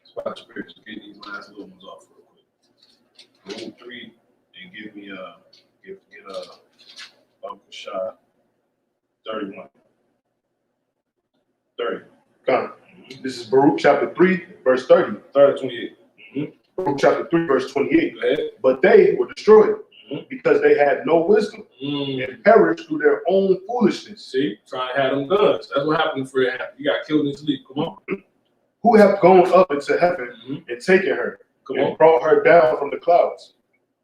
Spot spirits. Get these last little ones off real quick. Baruch 3 and give me get shot 31. 30. God. This is Baruch chapter 3, verse 30. 28. Mm-hmm. Baruch chapter 3, verse 28. Go ahead. But they were destroyed Mm-hmm. because they had no wisdom and perished through their own foolishness. See, trying to have them guns. That's what happened to Fred Hampton. You got killed in sleep. Come on. Who have gone up into heaven and taken her Come and on. brought her down from the clouds?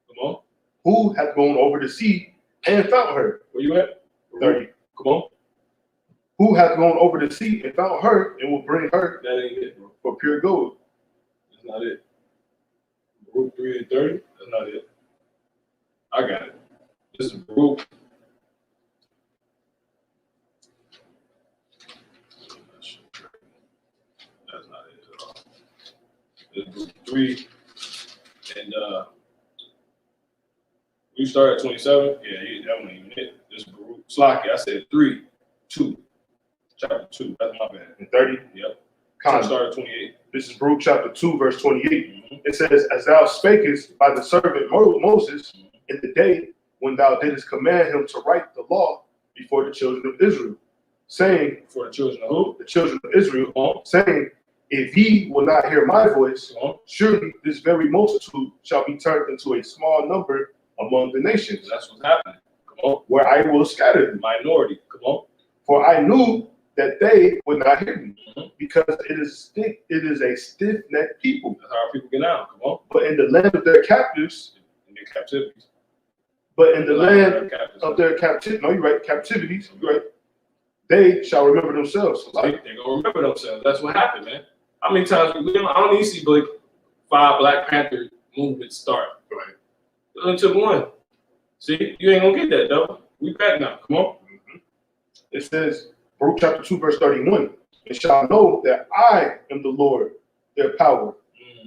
Come on. Who hath gone over the sea and found her? Where you at? 30. Come on. Who hath gone over the sea and found her and will bring her That ain't it, bro. for pure gold? That's not it. Baruch 3 and 30. That's not it. I got it. This is Baruch It's 3, and you start at 27. Yeah, that one even hit. This Baruch Slaki. I said 3, 2, chapter 2. That's my bad. And 30. Yep. Con. Start at 28. This is Baruch chapter 2, verse 28. Mm-hmm. It says, as thou spakest by the servant Moses in the day when thou didst command him to write the law before the children of Israel, saying, For the children of who? the children of Israel, saying, if ye will not hear my voice, surely this very multitude shall be turned into a small number among the nations. That's what's happening. Come on. Where I will scatter them. Minority. Come on. For I knew that they would not hear me, because it is a stiff-necked people. That's how our people get out. Come on. But in the land of their captives, In their captivities. but in the land captives. of their captivity, no, you're right, captivities, you're right, they shall remember themselves. Like, they're going to remember themselves. That's what happened, man. How many times I don't even see like 5 Black Panther movements start. Right. It only took 1. See, you ain't going to get that, though. We back now. Come on. It says, Baruch chapter 2, verse 31, and shall know that I am the Lord, their power,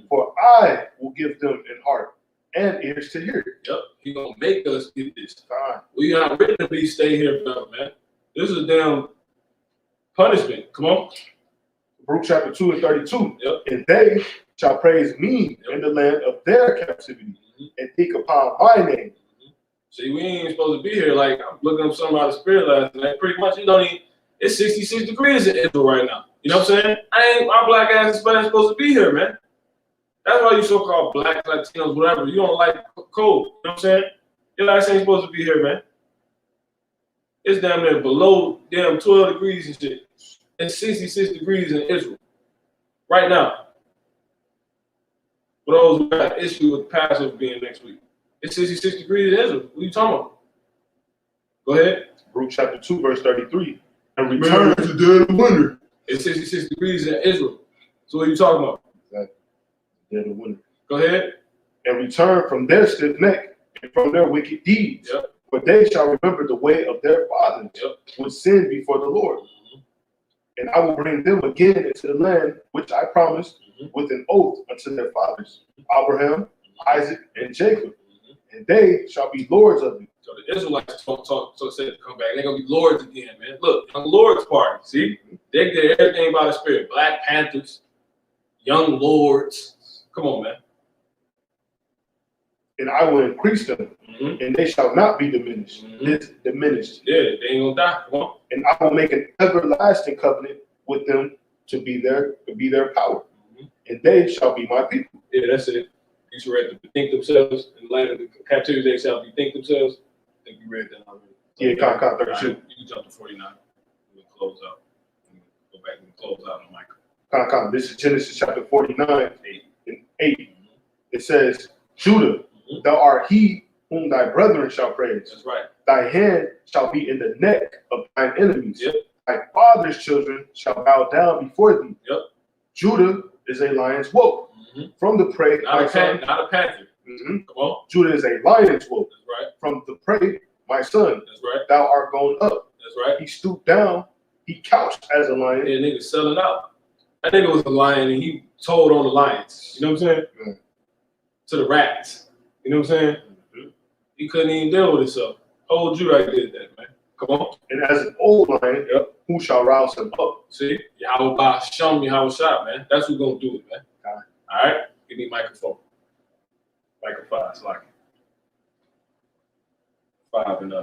for I will give them an heart and ears to hear. Yep. He going to make us get this. Ah. We not written to be stay here forever, man. This is a damn punishment. Come on. Baruch chapter 2 and 32. Yep. And they shall praise me in the land of their captivity and think upon my name. See, we ain't supposed to be here. Like, I'm looking up something about the spirit last night. Pretty much, it's 66 degrees in Israel right now. You know what I'm saying? My black ass is supposed to be here, man. That's why you so-called black, Latinos, whatever. You don't like cold. You know what I'm saying? Your ass ain't supposed to be here, man. It's down there below damn 12 degrees and shit. It's 66 degrees in Israel right now. For those who got issue with Passover being next week, it's 66 degrees in Israel. What are you talking about? Go ahead. Baruch chapter 2, verse 33. And return to the dead of winter. It's 66 degrees in Israel. So what are you talking about? Exactly. Dead of winter. Go ahead. And return from their stiff neck and from their wicked deeds. Yep. For they shall remember the way of their fathers, which sinned before the Lord. And I will bring them again into the land which I promised with an oath unto their fathers, Abraham, Isaac, and Jacob. And they shall be lords of it. So the Israelites said to come back. They're going to be lords again, man. Look, young lords party. See? They did everything by the spirit. Black Panthers, young lords. Come on, man. And I will increase them, and they shall not be diminished. Diminished. Yeah, they ain't gonna die. Come on. And I will make an everlasting covenant with them to be their power, and they shall be my people. Yeah, that's it. You should read to bethink themselves in the land of the captivity. They shall bethink themselves. I think you read that already. Yeah, Con 32. Right, you can jump to 49. We'll close out. Go back and close out on Michael. Con. This is Genesis chapter 49 and 8. It says, Judah, thou art he whom thy brethren shall praise. That's right. Thy hand shall be in the neck of thine enemies. Yep. Thy father's children shall bow down before thee. Yep. Judah is a lion's whelp. From the prey, not a panther. Come on. Judah is a lion's whelp. That's right. From the prey, my son. That's right. Thou art gone up. That's right. He stooped down. He couched as a lion. Yeah, nigga selling out. That nigga was a lion and he told on the lions. You know what I'm saying? To the rats. You know what I'm saying? He couldn't even deal with himself. Old Judah did that, man. Come on. And as an old lion, who shall rouse him up? See? Yahawashi, show me how it's shot, man. That's who's gonna do it, man. All right? Give me microphone. Microphone, it's like 5 and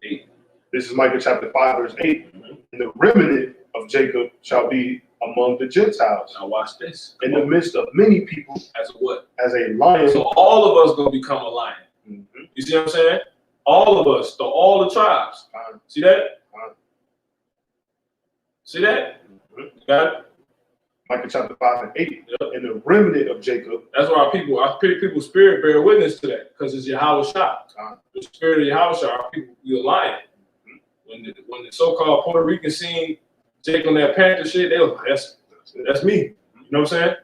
8. This is Micah chapter 5, verse 8. And the remnant of Jacob shall be among the Gentiles. Now watch this. In the midst of many people. As a what? As a lion. So all of us gonna become a lion. You see what I'm saying? All of us, all the tribes. See that? See that? You got it? Micah chapter 5 and 8. And the remnant of Jacob. That's why our people's spirit bear witness to that, because it's Yahawashi. The spirit of Yahawashi, our people, we a lion. When the so-called Puerto Rican seen Jake on that Panther shit, they was like, that's me. You know what I'm saying?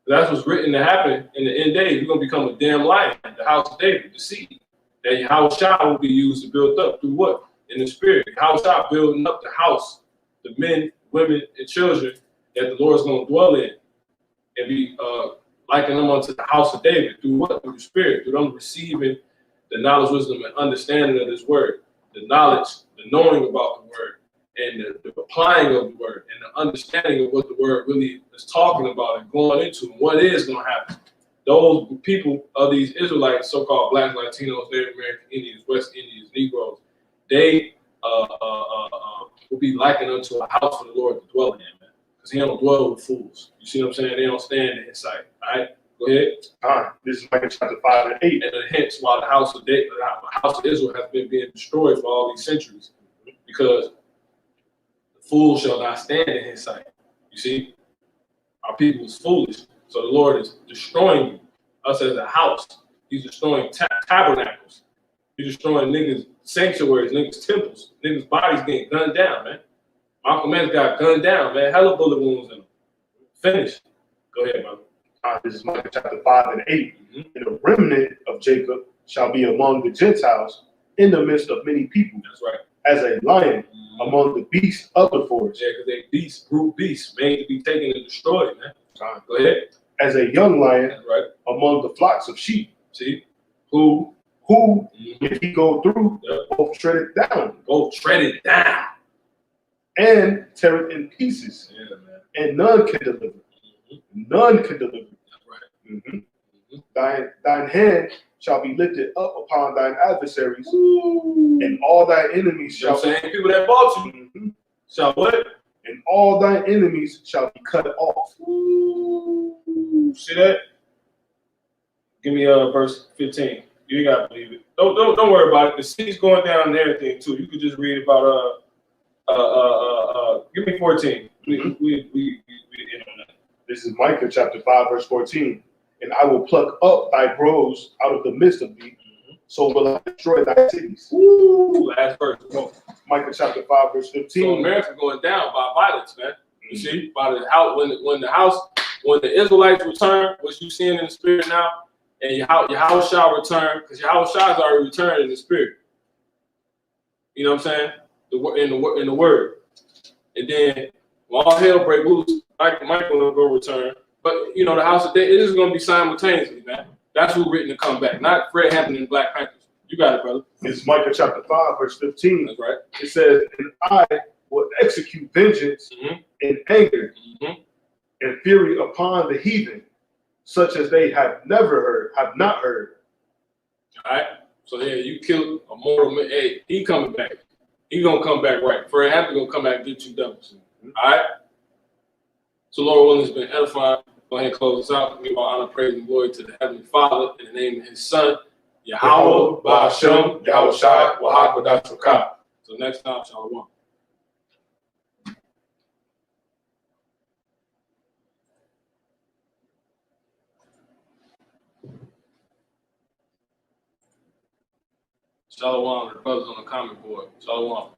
That's what's written to happen in the end days. We're going to become a damn lion, the house of David, the seed. That Yahawashi will be used to build up through what? In the spirit. Yahawashi building up the house, the men, women, and children that the Lord's going to dwell in and be liken them unto the house of David. Through what? Through the Spirit. Through them receiving the knowledge, wisdom, and understanding of this word. The knowledge, the knowing about the word, and the applying of the word, and the understanding of what the word really is talking about and going into, and what is going to happen. Those people of these Israelites, so-called Blacks, Latinos, Native American Indians, West Indians, Negroes, they will be likened unto a house for the Lord to dwell in, man. Because he don't dwell with fools. You see what I'm saying? They don't stand in his sight. All right? Go ahead. This is Micah chapter 5 and 8. And hence why the house of David, the house of Israel has been being destroyed for all these centuries. Because the fool shall not stand in his sight. You see? Our people is foolish. So the Lord is destroying you, us as a house. He's destroying tabernacles. He's destroying niggas' sanctuaries, niggas' temples, niggas' bodies getting gunned down, man. Malcolm X got gunned down, man. Hella bullet wounds in him. Finish. Go ahead, brother. This is Micah chapter 5 and 8. And the remnant of Jacob shall be among the Gentiles in the midst of many people. That's right. As a lion among the beasts of the forest. Yeah, because they beasts, brute beasts, made to be taken and destroyed, man. Go ahead. As a young lion That's right. among the flocks of sheep. See? Who if he go through, both tread it down. Both tread it down. And tear it in pieces. Yeah, man. And none can deliver. None can deliver. That's right. Thine hand shall be lifted up upon thine adversaries, and all thy enemies shall be people that bought you. Shall what? And all thy enemies shall be cut off. See that? Give me verse 15. You ain't gotta believe it. Don't worry about it. The city's going down and everything too. You could just read about give me 14. We in on that. This is Micah chapter 5 verse 14. And I will pluck up thy groves out of the midst of thee, so will I destroy thy cities. Last verse. Go. Micah chapter 5 verse 15. So America going down by violence, man. You see, by the house when the Israelites return, what you seeing in the spirit now, and your house shall return, because your house shall already returned in the spirit. You know what I'm saying? In the word, and then when all hell break loose, Michael will go return. But you know the house of David, it is going to be simultaneously, man. That's who's written to come back, not Fred Hampton and Black Panthers. You got it, brother. It's Micah chapter 5 verse 15. That's right. It says, and I will execute vengeance in anger and fury upon the heathen, such as they have not heard. All right. So yeah, you killed a mortal man. Hey, he coming back. He gonna come back right. Fred Hampton gonna come back and get you devils. All right. So Lord willing has been edifying. Go ahead and close us out. Give all honor, praise, and glory to the Heavenly Father in the name of His Son, Yahweh, Ba'ashem, Yahawashi, Wahakwadashukah. So next time, Shalom. Shalom, the brothers on the comment board. Shalom.